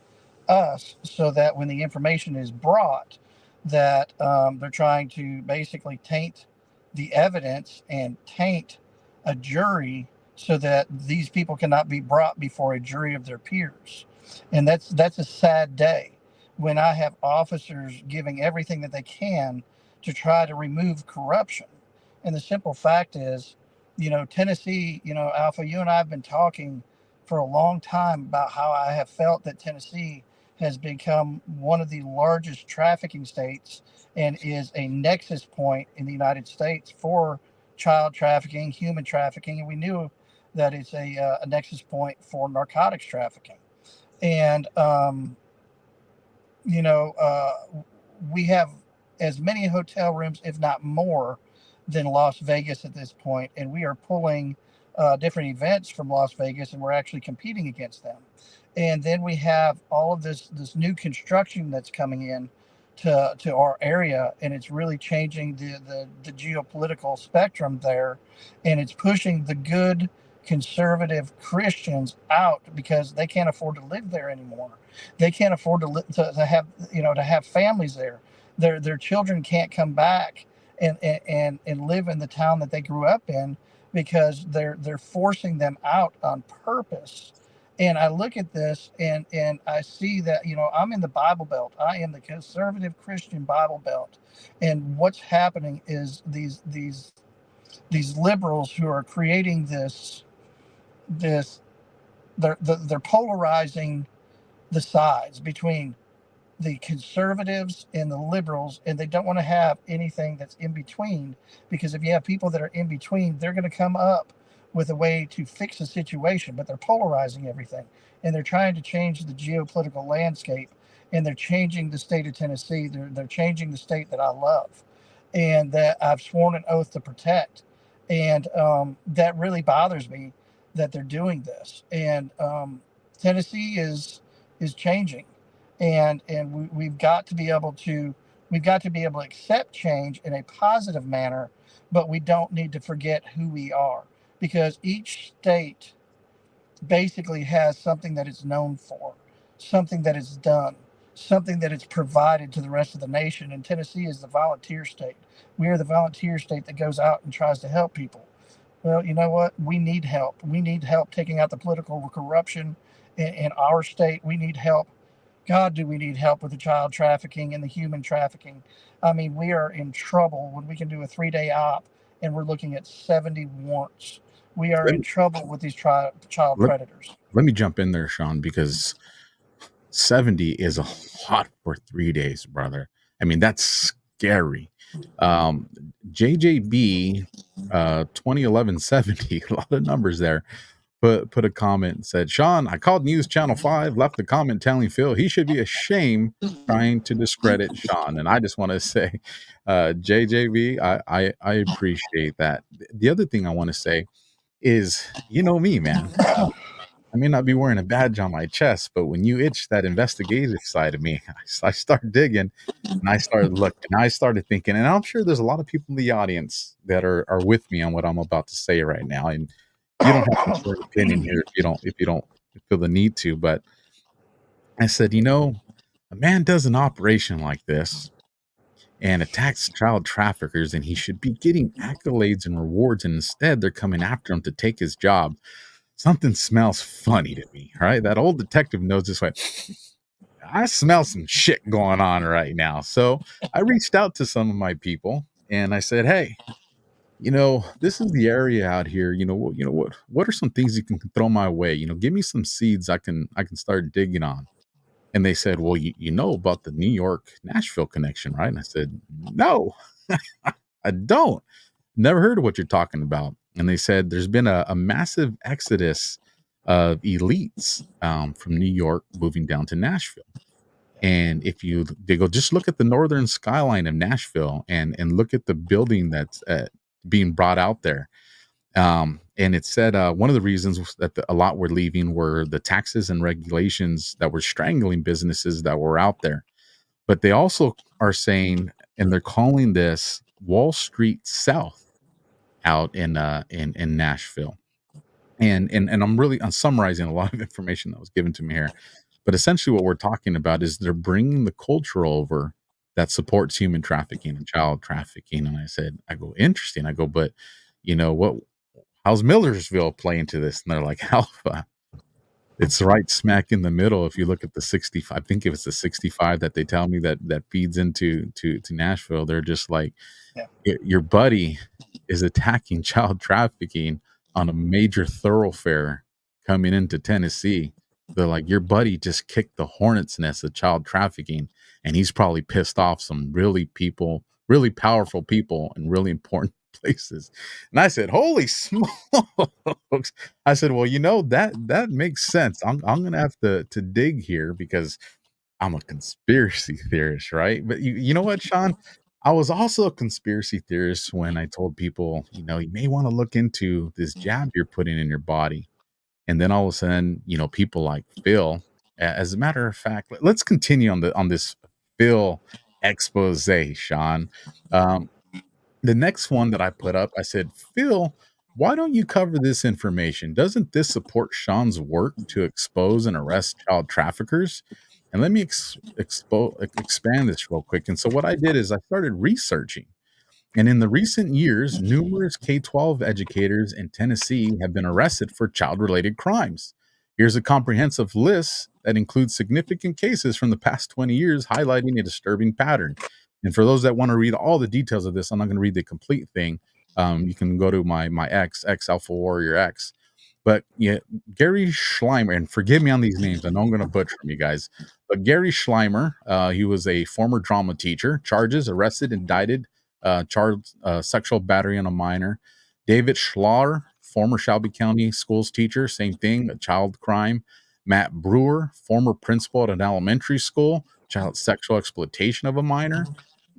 us, so that when the information is brought, that they're trying to basically taint the evidence and taint a jury, so that these people cannot be brought before a jury of their peers. And that's a sad day when I have officers giving everything that they can to try to remove corruption. And the simple fact is, you know, Tennessee, you know, Alpha, you and I have been talking for a long time about how I have felt that Tennessee has become one of the largest trafficking states and is a nexus point in the United States for child trafficking, human trafficking, and we knew that it's a nexus point for narcotics trafficking. And you know, we have as many hotel rooms, if not more, than Las Vegas at this point, and we are pulling different events from Las Vegas, and we're actually competing against them. And then we have all of this new construction that's coming in to our area, and it's really changing the geopolitical spectrum there, and it's pushing the good conservative Christians out because they can't afford to live there anymore. They can't afford to have, you know, to have families there. Their children can't come back and live in the town that they grew up in, because they're forcing them out on purpose. And I look at this and I see that, you know, I'm in the Bible Belt. I am the conservative Christian Bible Belt. And what's happening is these liberals who are creating this they're polarizing the sides between the conservatives and the liberals, and they don't want to have anything that's in between, because if you have people that are in between, they're going to come up with a way to fix the situation, but they're polarizing everything, and they're trying to change the geopolitical landscape, and they're changing the state of Tennessee. They're changing the state that I love and that I've sworn an oath to protect. And that really bothers me that they're doing this. And Tennessee is changing, and we've got to be able to accept change in a positive manner, but we don't need to forget who we are, because each state basically has something that it's known for, something that it's done, something that it's provided to the rest of the nation. And Tennessee is the volunteer state. We are the volunteer state that goes out and tries to help people. Well, you know what? We need help. We need help taking out the political corruption in our state. We need help. God, do we need help with the child trafficking and the human trafficking? I mean, we are in trouble when we can do a 3-day op and we're looking at 70 warrants. We are in trouble with these child predators. Let me jump in there, Sean, because 70 is a lot for 3 days, brother. I mean, that's scary. JJB 2011 70, a lot of numbers there. Put a comment and said, Sean, I called News Channel 5, left a comment telling Phil he should be ashamed trying to discredit Sean. And I just want to say, JJB, I appreciate that. The other thing I want to say is, you know me, man. I may not be wearing a badge on my chest, but when you itch that investigative side of me, I start digging and I started looking. I started thinking, and I'm sure there's a lot of people in the audience that are with me on what I'm about to say right now. And you don't have to share an opinion here if you don't feel the need to. But I said, you know, a man does an operation like this and attacks child traffickers, and he should be getting accolades and rewards, and instead they're coming after him to take his job. Something smells funny to me, right? That old detective knows this way. I smell some shit going on right now. So I reached out to some of my people and I said, hey, you know, this is the area out here. What are some things you can throw my way? You know, give me some seeds I can start digging on. And they said, well, you know about the New York Nashville connection, right? And I said, no, I don't. Never heard of what you're talking about. And they said there's been a massive exodus of elites from New York moving down to Nashville. And they go, just look at the northern skyline of Nashville and look at the building that's being brought out there. And it said one of the reasons that a lot were leaving were the taxes and regulations that were strangling businesses that were out there. But they also are saying, and they're calling this Wall Street South out in Nashville. And I'm summarizing a lot of information that was given to me here. But essentially what we're talking about is they're bringing the culture over that supports human trafficking and child trafficking. And I go, interesting. I go, but you know what? How's Millersville play into this? And they're like, Alpha. It's right smack in the middle. If you look at the 65, I think if it's the 65 that they tell me that feeds into Nashville, they're just like, your buddy is attacking child trafficking on a major thoroughfare coming into Tennessee. They're like, your buddy just kicked the hornet's nest of child trafficking, and he's probably pissed off some really powerful people in really important places. And I said, holy smokes. I said, well, you know, that makes sense. I'm gonna have to dig here because I'm a conspiracy theorist, right? But you know what, Sean? I was also a conspiracy theorist when I told people, you know, you may want to look into this jab you're putting in your body. And then all of a sudden, you know, people like Phil, as a matter of fact, let's continue on this Phil expose, Sean. The next one that I put up, I said, Phil, why don't you cover this information? Doesn't this support Sean's work to expose and arrest child traffickers? And let me expand this real quick. And so what I did is I started researching. And in the recent years, numerous K-12 educators in Tennessee have been arrested for child-related crimes. Here's a comprehensive list that includes significant cases from the past 20 years, highlighting a disturbing pattern. And for those that want to read all the details of this, I'm not going to read the complete thing. You can go to my X Alpha Warrior X. But yeah, Gary Schleimer, and forgive me on these names, I know I'm going to butcher them, you guys. But Gary Schleimer, he was a former drama teacher, charges, arrested, indicted, charged sexual battery on a minor. David Schlaer, former Shelby County Schools teacher, same thing, a child crime. Matt Brewer, former principal at an elementary school, child sexual exploitation of a minor.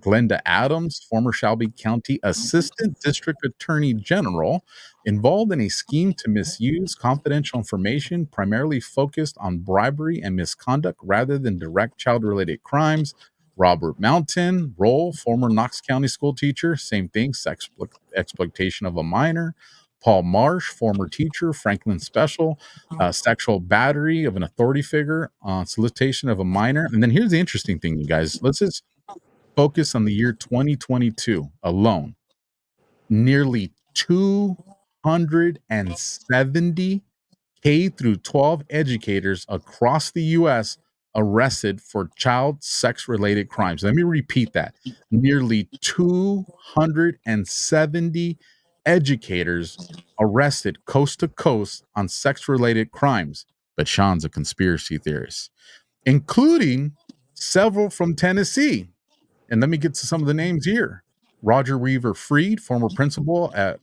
Glenda Adams, former Shelby County Assistant District Attorney General, involved in a scheme to misuse confidential information, primarily focused on bribery and misconduct rather than direct child related crimes. Robert Mountain, role, former Knox County school teacher, same thing, sex exploitation of a minor. Paul Marsh, former teacher, Franklin Special, sexual battery of an authority figure, solicitation of a minor. And then here's the interesting thing, you guys. Let's just focus on the year 2022 alone. Nearly 270 K through 12 educators across the U.S. arrested for child sex related crimes. Let me repeat that. Nearly 270 educators arrested coast to coast on sex related crimes. But Sean's a conspiracy theorist, including several from Tennessee. And let me get to some of the names here. Roger Weaver Freed, former principal at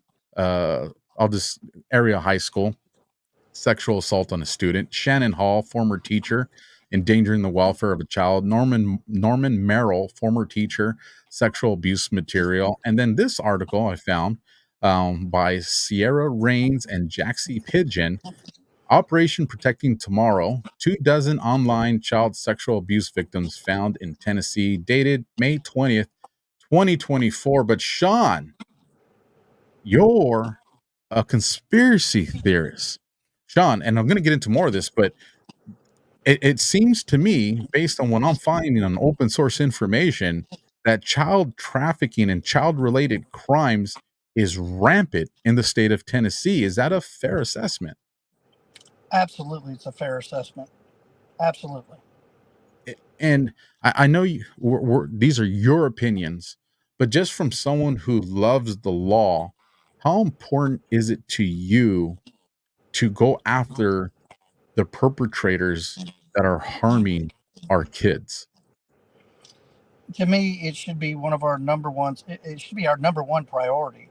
this area high school, sexual assault on a student. Shannon Hall, former teacher, endangering the welfare of a child. Norman Merrill, former teacher, sexual abuse material. And then this article I found by Sierra Rains and Jaxie Pigeon, Operation Protecting Tomorrow, 24 online child sexual abuse victims found in Tennessee, dated May 20th, 2024. But Sean, you're a conspiracy theorist. Sean, and I'm going to get into more of this, but it seems to me, based on what I'm finding on open source information, that child trafficking and child-related crimes is rampant in the state of Tennessee. Is that a fair assessment? Absolutely, it's a fair assessment. Absolutely. And I know these are your opinions, but just from someone who loves the law, how important is it to you to go after the perpetrators that are harming our kids? To me, it should be one of our number ones. It should be our number one priority,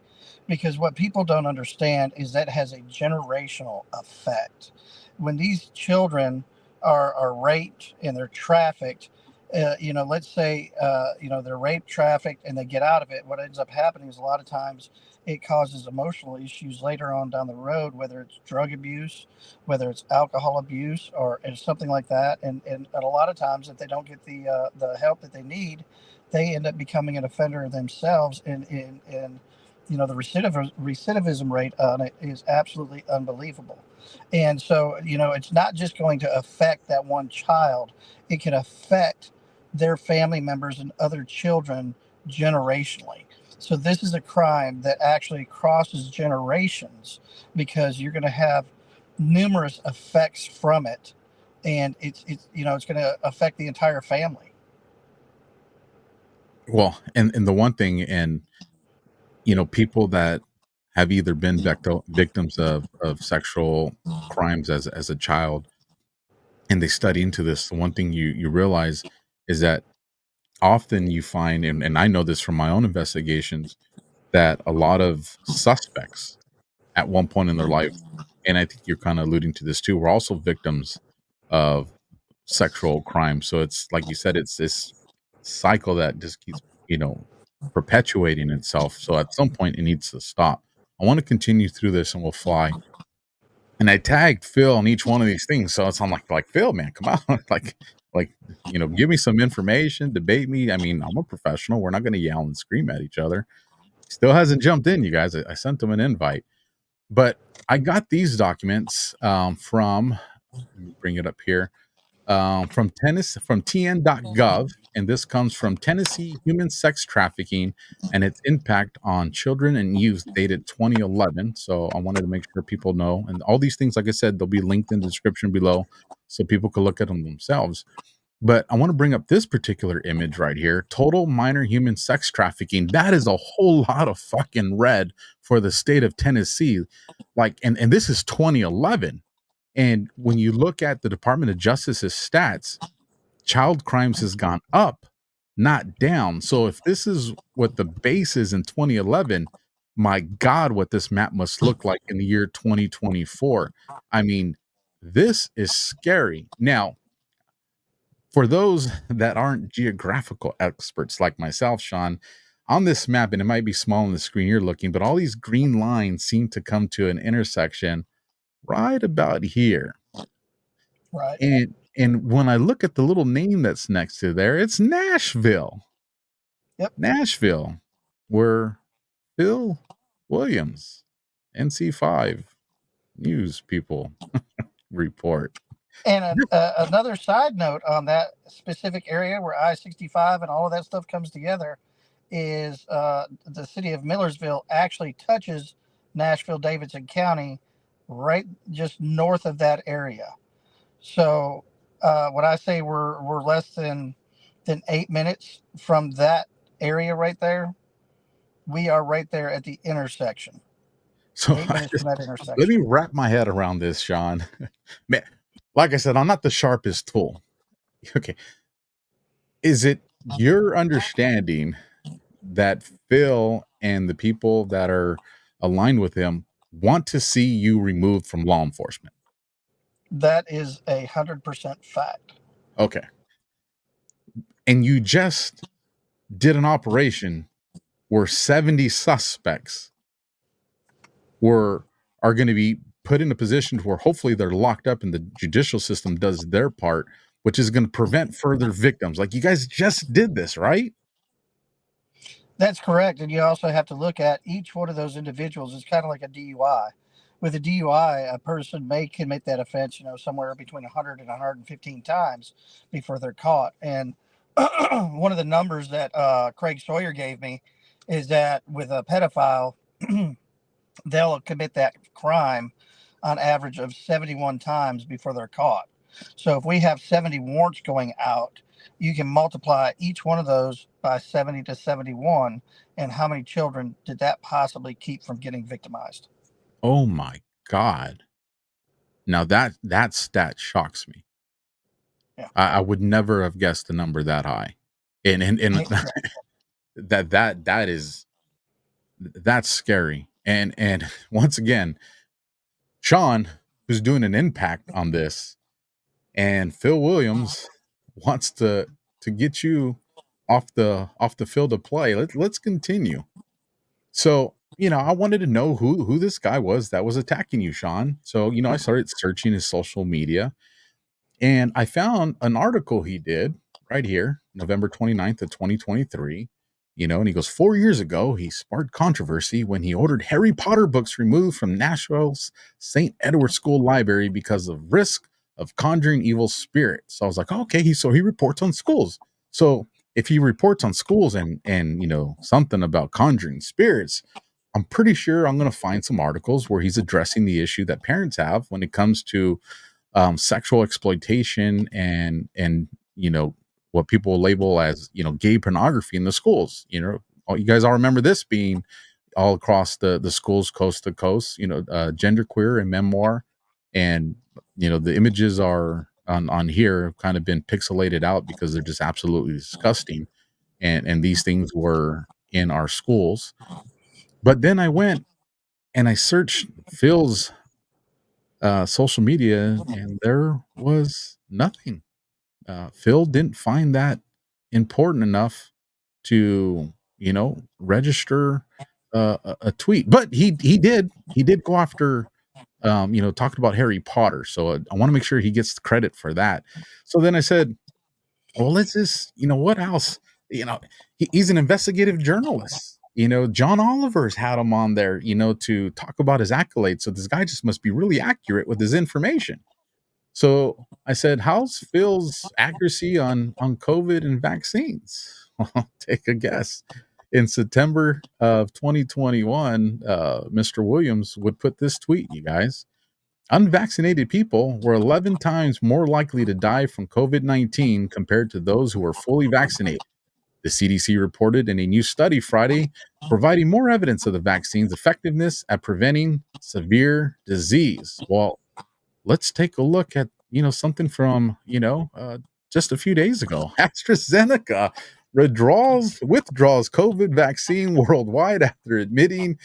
because what people don't understand is that has a generational effect. When these children are raped and they're trafficked, let's say, they're raped, trafficked, and they get out of it. What ends up happening is a lot of times it causes emotional issues later on down the road, whether it's drug abuse, whether it's alcohol abuse, or something like that. And a lot of times, if they don't get the help that they need, they end up becoming an offender themselves. And the recidivism rate on it is absolutely unbelievable. And so, it's not just going to affect that one child, it can affect their family members and other children generationally. So this is a crime that actually crosses generations, because you're going to have numerous effects from it, and it's going to affect the entire family. Well, and the one thing, and people that have either been victims of sexual crimes as a child, and they study into this, the one thing you realize is that often you find, and I know this from my own investigations, that a lot of suspects at one point in their life, and I think you're kind of alluding to this too, were also victims of sexual crime. So it's like you said, it's this cycle that just keeps, perpetuating itself. So at some point it needs to stop. I want to continue through this and we'll fly. And I tagged Phil on each one of these things. So I'm like, Phil, man, come on. like, give me some information, debate me. I mean, I'm a professional. We're not going to yell and scream at each other. Still hasn't jumped in, you guys. I sent him an invite. But I got these documents from, let me bring it up here, from TN.gov, and this comes from Tennessee Human Sex Trafficking and its impact on children and youth, dated 2011. So I wanted to make sure people know. And all these things, like I said, they'll be linked in the description below so people can look at them themselves. But I want to bring up this particular image right here. Total minor human sex trafficking. That is a whole lot of fucking red for the state of Tennessee. Like, and this is 2011. And when you look at the Department of Justice's stats, child crimes has gone up, not down. So if this is what the base is in 2011, my God, what this map must look like in the year 2024. I mean, this is scary. Now, for those that aren't geographical experts like myself, Sean, on this map, and it might be small on the screen you're looking, but all these green lines seem to come to an intersection right about here. Right. And when I look at the little name that's next to there, it's Nashville. Yep. Nashville, where Phil Williams, NC5 news people report. And another side note on that specific area where I-65 and all of that stuff comes together is the city of Millersville actually touches Nashville, Davidson County, right just north of that area. So when I say we're less than 8 minutes from that area right there, we are right there at the intersection. So 8 minutes from that intersection. Let me wrap my head around this, Sean. Man, like I said, I'm not the sharpest tool. Okay. Is it your understanding that Phil and the people that are aligned with him want to see you removed from law enforcement? That is 100% fact. Okay. And you just did an operation where 70 suspects are going to be put in a position where hopefully they're locked up and the judicial system does their part, which is going to prevent further victims. Like, you guys just did this, right? That's correct. And you also have to look at each one of those individuals is kind of like a DUI. With a DUI, a person may commit that offense, somewhere between 100 and 115 times before they're caught. And one of the numbers that Craig Sawyer gave me is that with a pedophile, they'll commit that crime on average of 71 times before they're caught. So if we have 70 warrants going out, you can multiply each one of those by 70 to 71. And how many children did that possibly keep from getting victimized? Oh my God. Now that stat shocks me. Yeah. I would never have guessed a number that high. And that's scary. And once again, Sean, who's doing an impact on this, and Phil Williams wants to get you off the field of play. Let's continue. So, I wanted to know who this guy was that was attacking you, Sean. So, I started searching his social media, and I found an article he did right here, November 29th of 2023. And he goes, 4 years ago, he sparked controversy when he ordered Harry Potter books removed from Nashville's St. Edward School Library because of risk of conjuring evil spirits. So I was like, okay, he reports on schools. So if he reports on schools and something about conjuring spirits, I'm pretty sure I'm going to find some articles where he's addressing the issue that parents have when it comes to sexual exploitation and what people label as gay pornography in the schools. You guys all remember this being all across the schools, coast to coast. Genderqueer and memoir, and the images are on here have kind of been pixelated out because they're just absolutely disgusting, and these things were in our schools. But then I went and I searched Phil's social media, and there was nothing. Phil didn't find that important enough to register a tweet, but he did go after talked about Harry Potter. So I want to make sure he gets the credit for that. So then I said, well, let's just, what else? He's an investigative journalist. John Oliver's had him on there, to talk about his accolades. So this guy just must be really accurate with his information. So I said, how's Phil's accuracy on COVID and vaccines? Well, take a guess. In September of 2021, Mr. Williams would put this tweet, you guys. Unvaccinated people were 11 times more likely to die from COVID-19 compared to those who were fully vaccinated. The CDC reported in a new study Friday, providing more evidence of the vaccine's effectiveness at preventing severe disease. Well, let's take a look at, something from, just a few days ago. AstraZeneca withdraws COVID vaccine worldwide after admitting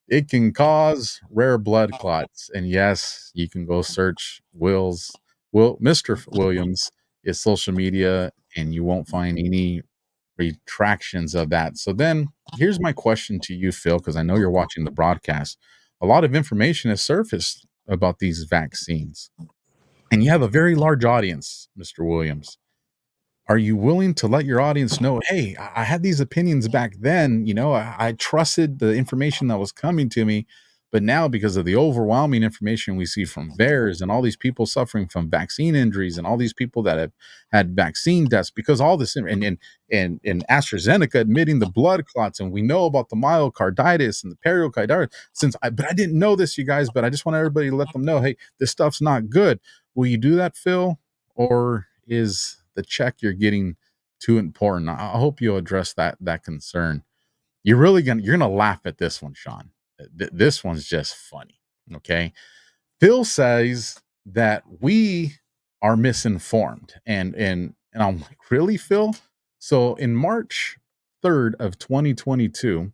it can cause rare blood clots. And yes, you can go search Mr. Williams is social media, and you won't find any retractions of that. So then here's my question to you, Phil, because I know you're watching the broadcast. A lot of information has surfaced about these vaccines, and you have a very large audience, Mr. Williams. Are you willing to let your audience know, hey, I had these opinions back then, I trusted the information that was coming to me, but now because of the overwhelming information we see from VAERS and all these people suffering from vaccine injuries and all these people that have had vaccine deaths because all this and AstraZeneca admitting the blood clots, and we know about the myocarditis and the pericarditis but I didn't know this, you guys, but I just want everybody to let them know, hey, this stuff's not good. Will you do that, Phil? Or is the check you're getting too important? I hope you'll address that concern. You're gonna laugh at this one, Sean. This one's just funny. Okay. Phil says that we are misinformed. And I'm like, really, Phil? So in March 3rd of 2022,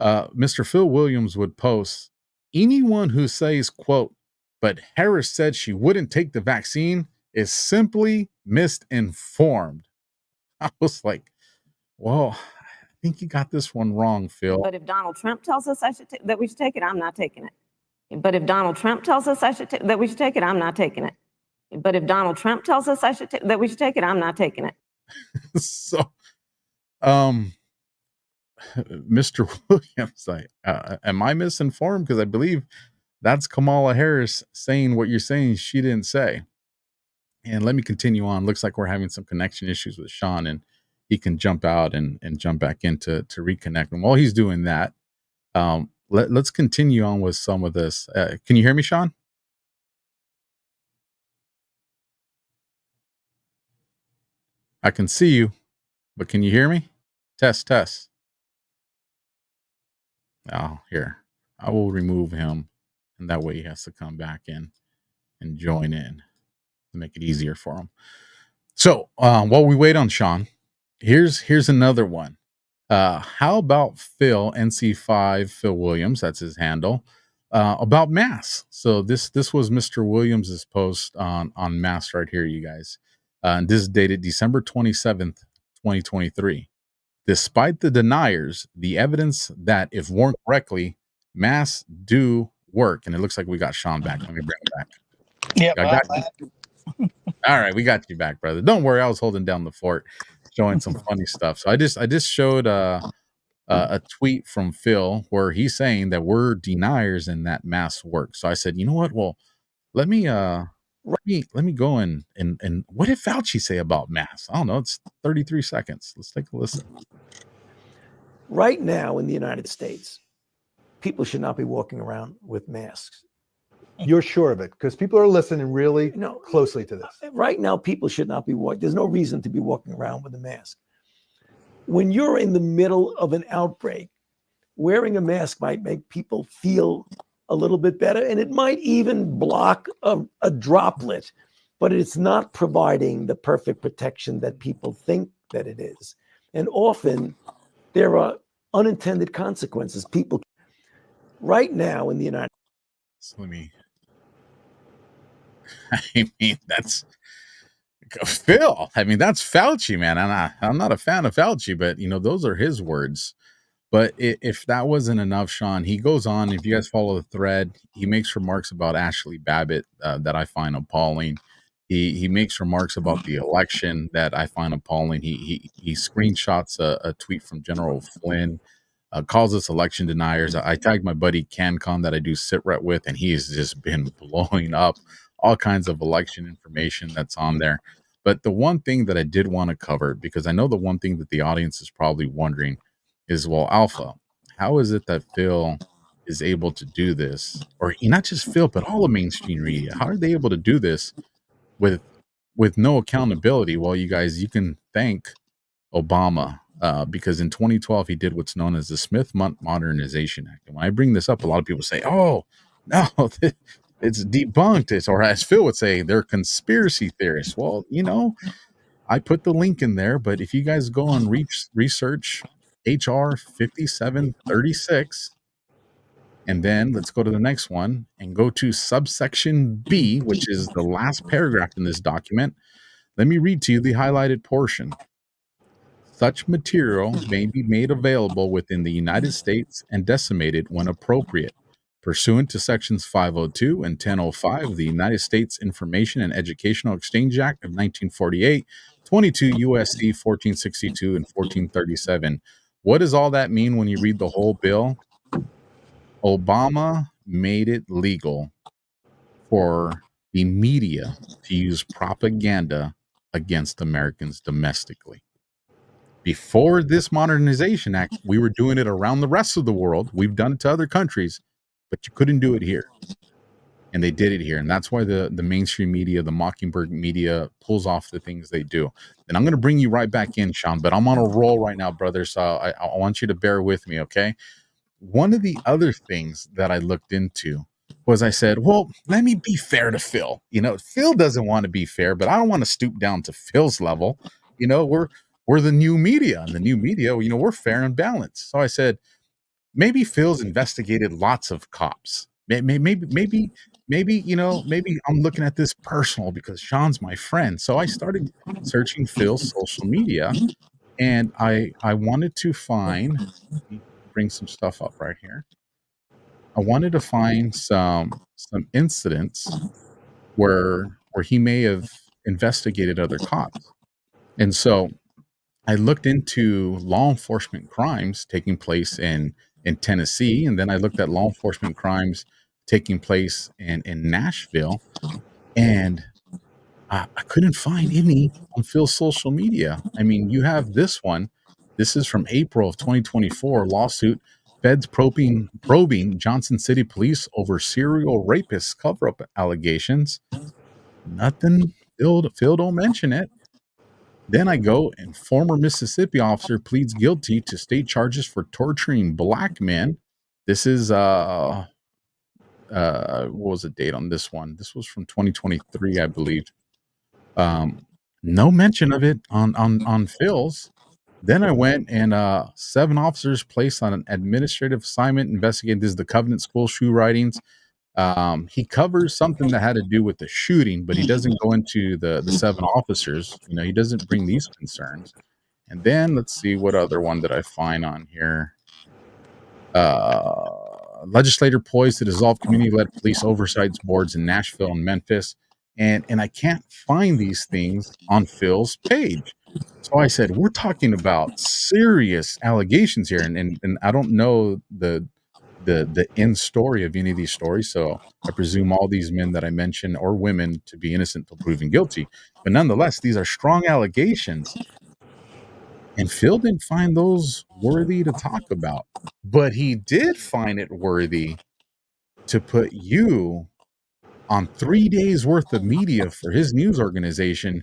Mr. Phil Williams would post, anyone who says, quote, but Harris said she wouldn't take the vaccine is simply misinformed. I was like, well, I think you got this one wrong, Phil. But if Donald Trump tells us that we should take it, I'm not taking it. But if Donald Trump tells us that we should take it, I'm not taking it. But if Donald Trump tells us that we should take it, I'm not taking it. So, Mr. Williams, am I misinformed? Because I believe that's Kamala Harris saying what you're saying she didn't say. And let me continue on. Looks like we're having some connection issues with Sean, and he can jump out and jump back in to reconnect. And while he's doing that, let's continue on with some of this. Can you hear me, Sean? I can see you, but can you hear me? Test. Oh, here. I will remove him, and that way he has to come back in and join in to make it easier for him. So while we wait on Sean, here's another one. How about Phil NC5 Phil Williams? That's his handle. About masks. So this was Mr. Williams's post on masks right here, you guys. And this is dated December 27th, 2023. Despite the deniers, the evidence that if worn correctly, masks do work. And it looks like we got Sean back. Let me bring him back. Yeah. All right, we got you back, brother. Don't worry, I was holding down the fort, showing some funny stuff. So I just showed a tweet from Phil where he's saying that we're deniers and that masks work. So I said, you know what? Well, let me go and what did Fauci say about masks? I don't know. It's 33 seconds. Let's take a listen. Right now in the United States, people should not be walking around with masks. You're sure of it because people are listening really closely to this. Right now, people should not be walking. There's no reason to be walking around with a mask. When you're in the middle of an outbreak, wearing a mask might make people feel a little bit better, and it might even block a droplet, but it's not providing the perfect protection that people think that it is. And often there are unintended consequences. People right now in the United States. I mean, that's Phil. I mean, that's Fauci, man. I'm not a fan of Fauci, but those are his words. But if that wasn't enough, Sean, he goes on. If you guys follow the thread, he makes remarks about Ashley Babbitt that I find appalling. He makes remarks about the election that I find appalling. He screenshots a tweet from General Flynn, calls us election deniers. I tagged my buddy CanCon that I do sit rep with, and he has just been blowing up all kinds of election information that's on there. But the one thing that I did want to cover, because I know the one thing that the audience is probably wondering is, well, Alpha, how is it that Phil is able to do this, or not just Phil, but all of mainstream media? How are they able to do this with no accountability? Well, you can thank Obama, because in 2012 he did what's known as the Smith Modernization Act. And when I bring this up, a lot of people say, "Oh, no, it's debunked." It's, or as Phil would say, they're conspiracy theorists. Well, I put the link in there, but if you guys go and research HR 5736, and then let's go to the next one and go to subsection B, which is the last paragraph in this document. Let me read to you the highlighted portion. Such material may be made available within the United States and disseminated when appropriate, pursuant to sections 502 and 1005 of the United States Information and Educational Exchange Act of 1948, 22 USC 1462 and 1437. What does all that mean when you read the whole bill? Obama made it legal for the media to use propaganda against Americans domestically. Before this Modernization Act, we were doing it around the rest of the world. We've done it to other countries, but you couldn't do it here. And they did it here. And that's why the mainstream media, the Mockingbird media, pulls off the things they do. And I'm going to bring you right back in, Sean, but I'm on a roll right now, brother. So I want you to bear with me, okay? One of the other things that I looked into was, I said, well, let me be fair to Phil. Phil doesn't want to be fair, but I don't want to stoop down to Phil's level. We're the new media, and the new media, we're fair and balanced. So I said, maybe Phil's investigated lots of cops. Maybe I'm looking at this personal because Sean's my friend. So I started searching Phil's social media, and I wanted to find, bring some stuff up right here. I wanted to find some incidents where he may have investigated other cops. And so I looked into law enforcement crimes taking place in Tennessee, and then I looked at law enforcement crimes taking place in Nashville, and I couldn't find any on Phil's social media. I mean, you have this one. This is from April of 2024, lawsuit. Feds probing Johnson City police over serial rapist cover-up allegations. Nothing. Phil don't mention it. Then I go, and former Mississippi officer pleads guilty to state charges for torturing black men. This is what was the date on this one? This was from 2023, I believe. No mention of it on Phil's. Then I went, and 7 officers placed on an administrative assignment investigating. This is the Covenant School shoe writings. He covers something that had to do with the shooting, but he doesn't go into the 7 officers. He doesn't bring these concerns. And then let's see, what other one did I find on here? Legislator poised to dissolve community-led police oversight boards in Nashville and Memphis. And I can't find these things on Phil's page. So I said, we're talking about serious allegations here. And I don't know the end story of any of these stories. So I presume all these men that I mentioned, or women, to be innocent until proven guilty. But nonetheless, these are strong allegations. And Phil didn't find those worthy to talk about. But he did find it worthy to put you on 3 days worth of media for his news organization,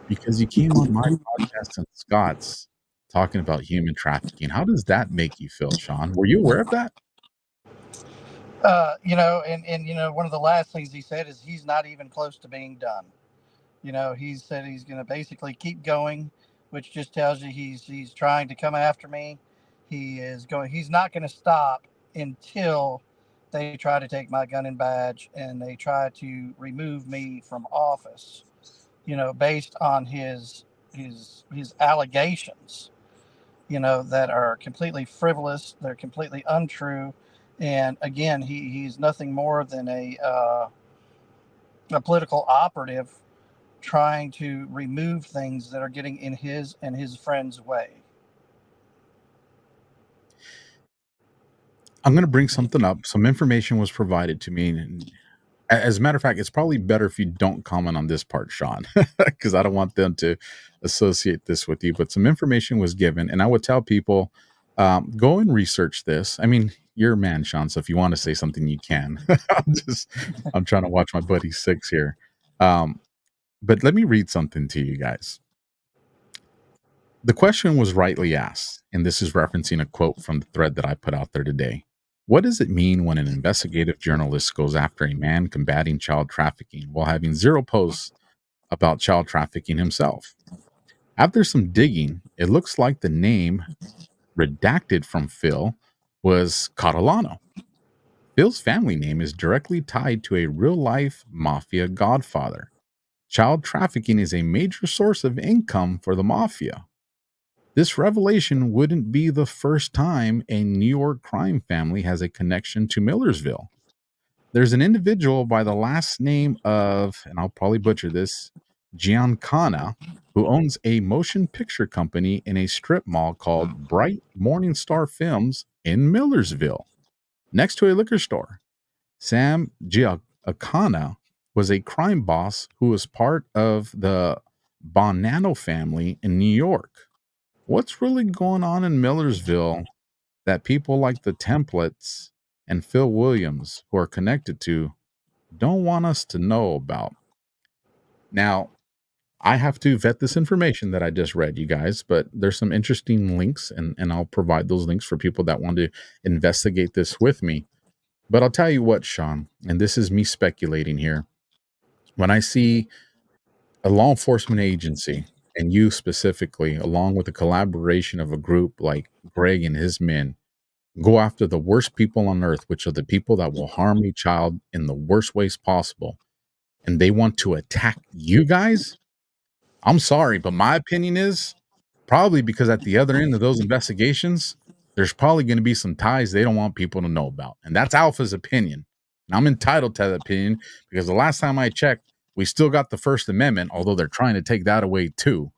because you came on my podcast and Scott's talking about human trafficking. How does that make you feel, Sean? Were you aware of that? One of the last things he said is he's not even close to being done. He said he's going to basically keep going, which just tells you he's trying to come after me. He's not going to stop until they try to take my gun and badge, and they try to remove me from office, based on his allegations, that are completely frivolous. They're completely untrue. And again, he's nothing more than a political operative trying to remove things that are getting in his and his friends' way. I'm going to bring something up. Some information was provided to me. And as a matter of fact, it's probably better if you don't comment on this part, Sean, because I don't want them to associate this with you. But some information was given, and I would tell people, go and research this. I mean, you're a man, Sean. So if you want to say something, you can. I'm trying to watch my buddy Six here. But let me read something to you guys. The question was rightly asked, and this is referencing a quote from the thread that I put out there today. What does it mean when an investigative journalist goes after a man combating child trafficking while having zero posts about child trafficking himself? After some digging, it looks like the name redacted from Phil was Catalano. Phil's family name is directly tied to a real-life mafia godfather. Child trafficking is a major source of income for the mafia. This revelation wouldn't be the first time a New York crime family has a connection to Millersville. There's an individual by the last name of, and I'll probably butcher this, Giancana, who owns a motion picture company in a strip mall called Bright Morning Star Films in Millersville, next to a liquor store. Sam Giancana was a crime boss who was part of the Bonanno family in New York. What's really going on in Millersville that people like the Templates and Phil Williams, who are connected to, don't want us to know about? Now, I have to vet this information that I just read, you guys, but there's some interesting links, and I'll provide those links for people that want to investigate this with me. But I'll tell you what, Sean, and this is me speculating here. When I see a law enforcement agency, and you specifically, along with the collaboration of a group like Greg and his men, go after the worst people on earth, which are the people that will harm a child in the worst ways possible, and they want to attack you guys, I'm sorry, but my opinion is probably because at the other end of those investigations, there's probably going to be some ties they don't want people to know about. And that's Alpha's opinion. And I'm entitled to that opinion because the last time I checked, we still got the First Amendment, although they're trying to take that away too.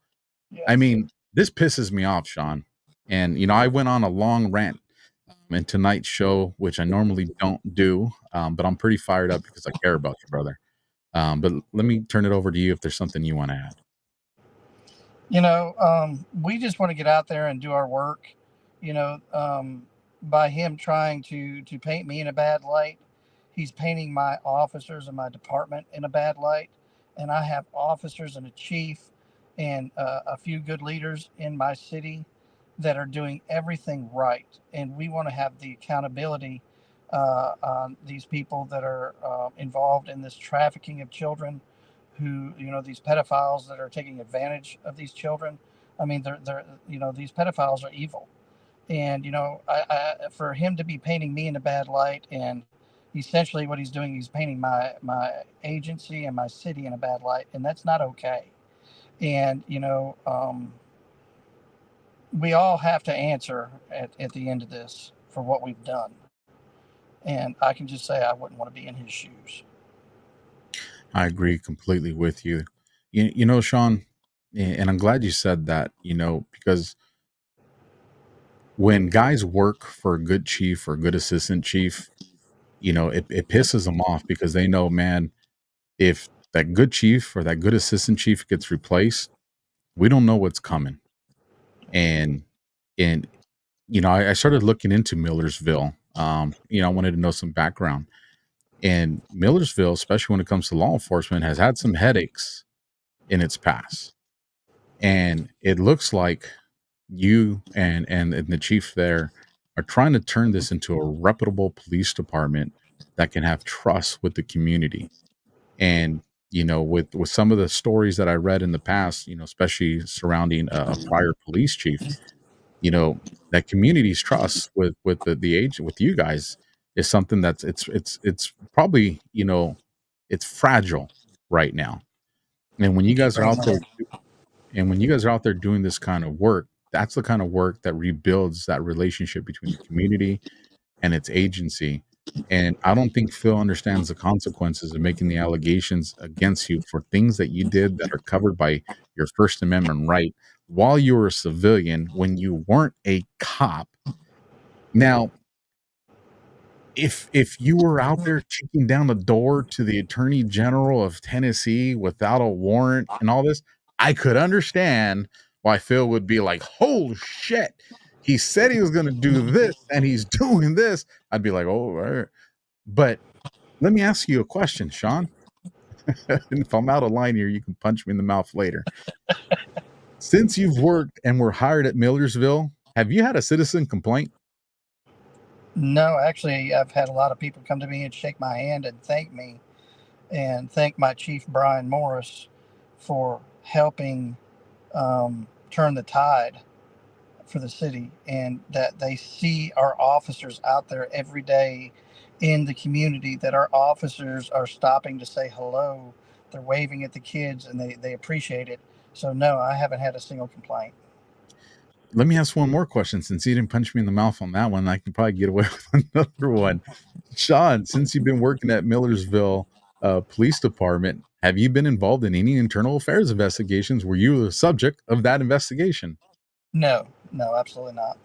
I mean, this pisses me off, Sean. And, you know, I went on a long rant in tonight's show, which I normally don't do, but I'm pretty fired up because I care about you, brother. But let me turn it over to you if there's something you want to add. You know, we just want to get out there and do our work. You know, by him trying to paint me in a bad light, he's painting my officers and my department in a bad light. And I have officers and a chief and a few good leaders in my city that are doing everything right. And we want to have the accountability on these people that are involved in this trafficking of children, who, you know, these pedophiles that are taking advantage of these children. I mean, they're you know, these pedophiles are evil. And, you know, for him to be painting me in a bad light, and essentially what he's doing, he's painting my agency and my city in a bad light, and that's not okay. And, you know, we all have to answer at the end of this for what we've done. And I can just say I wouldn't want to be in his shoes. I agree completely with you. You know, Sean, and I'm glad you said that, you know, because when guys work for a good chief or a good assistant chief, you know, it pisses them off because they know, man, if that good chief or that good assistant chief gets replaced, we don't know what's coming. And you know, I started looking into Millersville. You know, I wanted to know some background. And Millersville, especially when it comes to law enforcement, has had some headaches in its past. And it looks like you and the chief there are trying to turn this into a reputable police department that can have trust with the community. And, you know, with some of the stories that I read in the past, you know, especially surrounding a prior police chief, you know, that community's trust with the agent, with you guys, is something that's it's probably, you know, it's fragile right now. And when you guys are out there, and when you guys are out there doing this kind of work, that's the kind of work that rebuilds that relationship between the community and its agency. And I don't think Phil understands the consequences of making the allegations against you for things that you did that are covered by your First Amendment right while you were a civilian, when you weren't a cop. Now, if you were out there kicking down the door to the Attorney General of Tennessee without a warrant and all this, I could understand why Phil would be like, "Oh shit, he said he was going to do this and he's doing this, I'd be like, oh, all right. But let me ask you a question, Sean. And if I'm out of line here, you can punch me in the mouth later. Since you've worked and were hired at Millersville, have you had a citizen complaint? No, actually, I've had a lot of people come to me and shake my hand and thank me and thank my chief, Brian Morris, for helping turn the tide for the city, and that they see our officers out there every day in the community, that our officers are stopping to say hello. They're waving at the kids and they appreciate it. So, no, I haven't had a single complaint. Let me ask one more question. Since you didn't punch me in the mouth on that one, I can probably get away with another one. Sean, since you've been working at Millersville Police Department, have you been involved in any internal affairs investigations? Were you the subject of that investigation? No, absolutely not.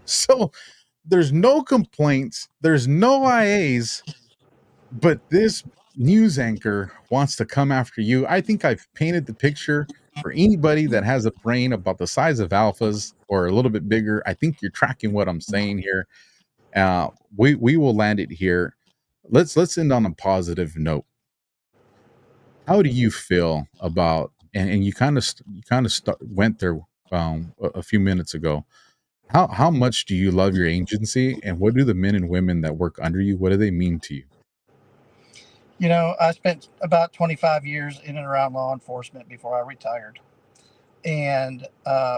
So there's no complaints, there's no IAs, but this news anchor wants to come after you. I think I've painted the picture for anybody that has a brain about the size of alphas or a little bit bigger. I think you're tracking what I'm saying here. We will land it here. Let's end on a positive note. How do you feel about, and you kind of went there a few minutes ago. How much do you love your agency, and what do the men and women that work under you, what do they mean to you? You know, I spent about 25 years in and around law enforcement before I retired. And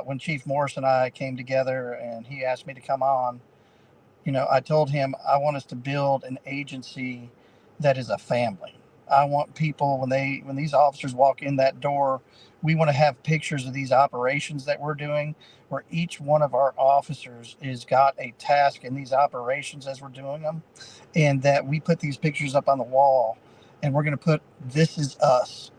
when Chief Morris and I came together and he asked me to come on, you know, I told him I want us to build an agency that is a family. I want people, when these officers walk in that door, we want to have pictures of these operations that we're doing, where each one of our officers is got a task in these operations as we're doing them, and that we put these pictures up on the wall, and we're going to put "This is us,"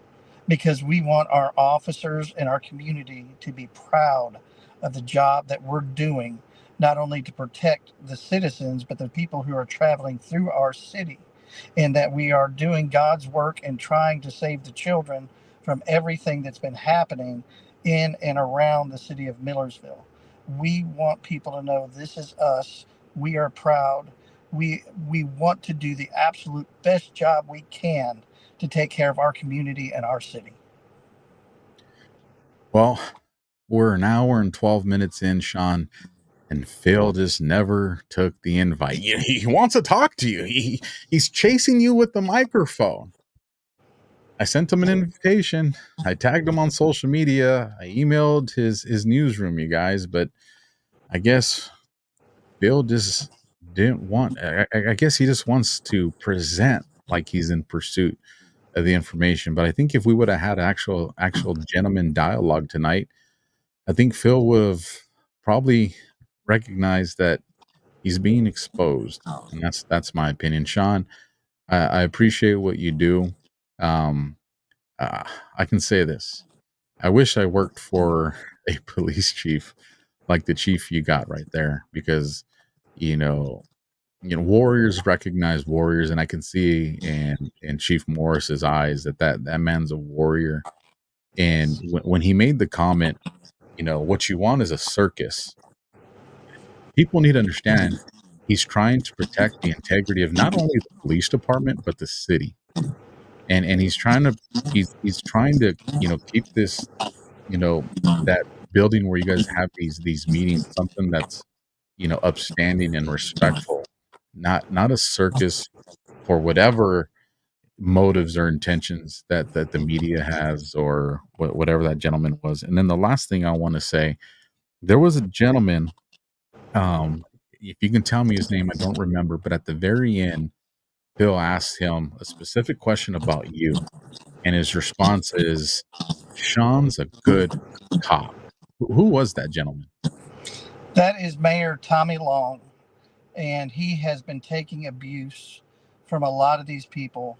because we want our officers and our community to be proud of the job that we're doing, not only to protect the citizens, but the people who are traveling through our city, and that we are doing God's work and trying to save the children from everything that's been happening in and around the city of Millersville. We want people to know this is us. We are proud. We want to do the absolute best job we can to take care of our community and our city. Well, we're an hour and 12 minutes in, Sean, and Phil just never took the invite. He wants to talk to you. He's chasing you with the microphone. I sent him an invitation. I tagged him on social media. I emailed his newsroom, you guys, but I guess Bill just didn't want. I guess he just wants to present like he's in pursuit of the information. But I think if we would have had actual gentleman dialogue tonight, I think Phil would have probably recognized that he's being exposed, and that's my opinion. Sean, I appreciate what you do. I can say this: I wish I worked for a police chief like the chief you got right there, because warriors recognize warriors, and I can see in Chief Morris's eyes that man's a warrior. And when he made the comment, what you want is a circus. People need to understand he's trying to protect the integrity of not only the police department but the city, and he's trying to keep this that building where you guys have these meetings something that's upstanding and respectful, not a circus for whatever motives or intentions that the media has, or whatever that gentleman was. And then the last thing I want to say, there was a gentleman, if you can tell me his name, I don't remember, but at the very end, Bill asked him a specific question about you, and his response is, Sean's a good cop. Who was that gentleman? That is Mayor Tommy Long, and he has been taking abuse from a lot of these people.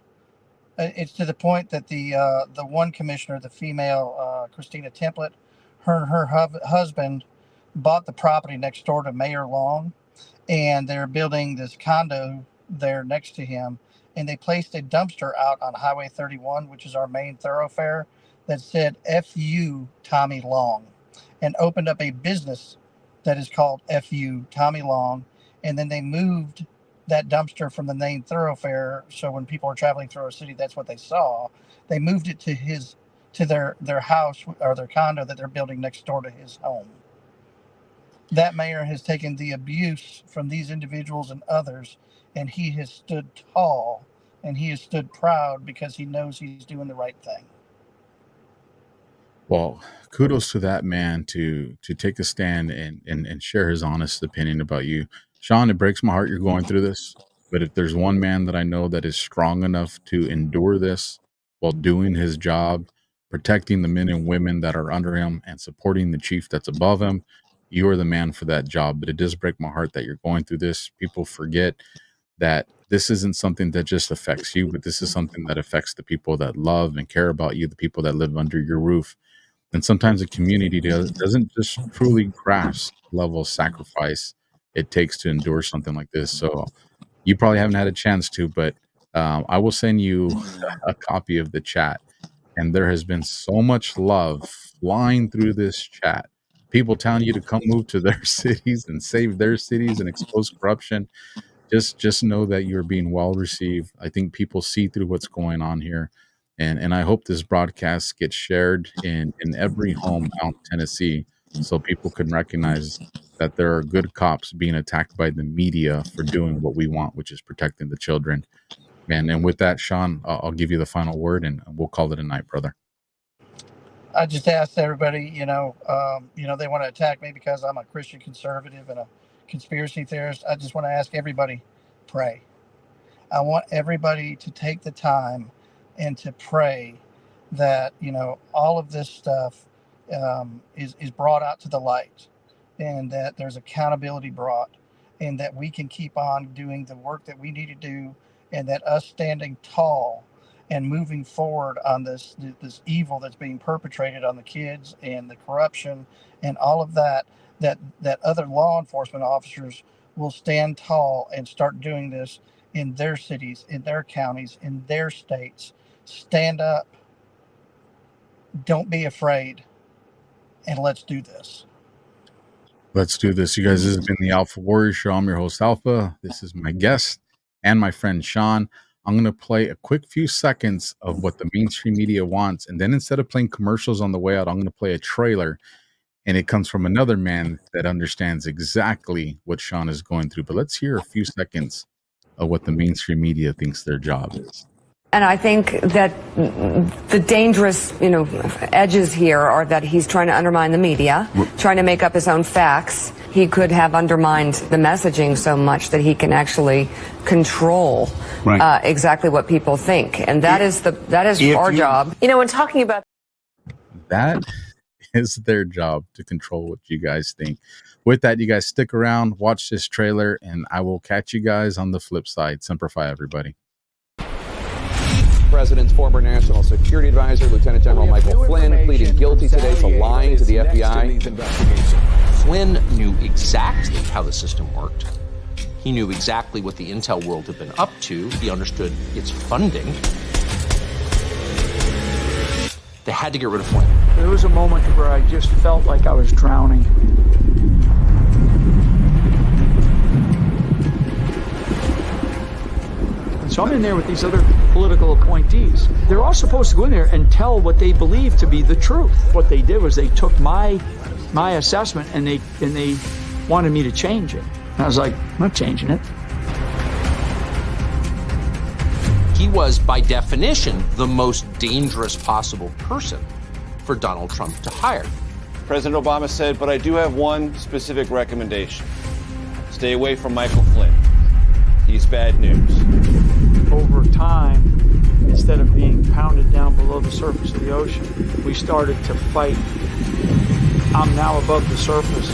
It's to the point that the one commissioner, the female Christina Template, her and her husband bought the property next door to Mayor Long, and they're building this condo there next to him, and they placed a dumpster out on Highway 31, which is our main thoroughfare, that said "F you, Tommy Long," and opened up a business that is called FU Tommy Long, and then they moved that dumpster from the main thoroughfare. So when people are traveling through our city, that's what they saw. They moved it to their house or their condo that they're building next door to his home. That mayor has taken the abuse from these individuals and others, and he has stood tall and he has stood proud because he knows he's doing the right thing. Well, kudos to that man to take a stand and share his honest opinion about you. Sean, it breaks my heart you're going through this, but if there's one man that I know that is strong enough to endure this while doing his job, protecting the men and women that are under him and supporting the chief that's above him, you are the man for that job. But it does break my heart that you're going through this. People forget that this isn't something that just affects you, but this is something that affects the people that love and care about you, the people that live under your roof. And sometimes a community doesn't just truly grasp the level of sacrifice it takes to endure something like this. So you probably haven't had a chance to, but I will send you a copy of the chat. And there has been so much love flying through this chat. People telling you to come move to their cities and save their cities and expose corruption. Just know that you're being well received. I think people see through what's going on here. And I hope this broadcast gets shared in every home out in Tennessee so people can recognize that there are good cops being attacked by the media for doing what we want, which is protecting the children. And with that, Sean, I'll give you the final word and we'll call it a night, brother. I just asked everybody, they want to attack me because I'm a Christian conservative and a conspiracy theorist. I just want to ask everybody, pray. I want everybody to take the time and to pray that, all of this stuff is brought out to the light and that there's accountability brought and that we can keep on doing the work that we need to do and that us standing tall and moving forward on this evil that's being perpetrated on the kids and the corruption and all of that other law enforcement officers will stand tall and start doing this in their cities, in their counties, in their states. Stand up. Don't be afraid. And let's do this. Let's do this. You guys, this has been the Alpha Warrior Show. I'm your host, Alpha. This is my guest and my friend, Sean. I'm going to play a quick few seconds of what the mainstream media wants. And then instead of playing commercials on the way out, I'm going to play a trailer. And it comes from another man that understands exactly what Sean is going through. But let's hear a few seconds of what the mainstream media thinks their job is. And I think that the dangerous, edges here are that he's trying to undermine the media, trying to make up his own facts. He could have undermined the messaging so much that he can actually control exactly what people think. And that is our job. When talking about that is their job, to control what you guys think. With that, you guys stick around, watch this trailer, and I will catch you guys on the flip side. Semper Fi, everybody. President's former national security advisor, Lieutenant General Michael Flynn, pleading guilty today to lying to the FBI. Flynn knew exactly how the system worked. He knew exactly what the intel world had been up to. He understood its funding. They had to get rid of Flynn. There was a moment where I just felt like I was drowning. So I'm in there with these other political appointees. They're all supposed to go in there and tell what they believe to be the truth. What they did was they took my assessment and they wanted me to change it. And I was like, I'm not changing it. He was, by definition, the most dangerous possible person for Donald Trump to hire. President Obama said, but I do have one specific recommendation. Stay away from Michael Flynn. He's bad news. Over time, instead of being pounded down below the surface of the ocean, we started to fight. I'm now above the surface.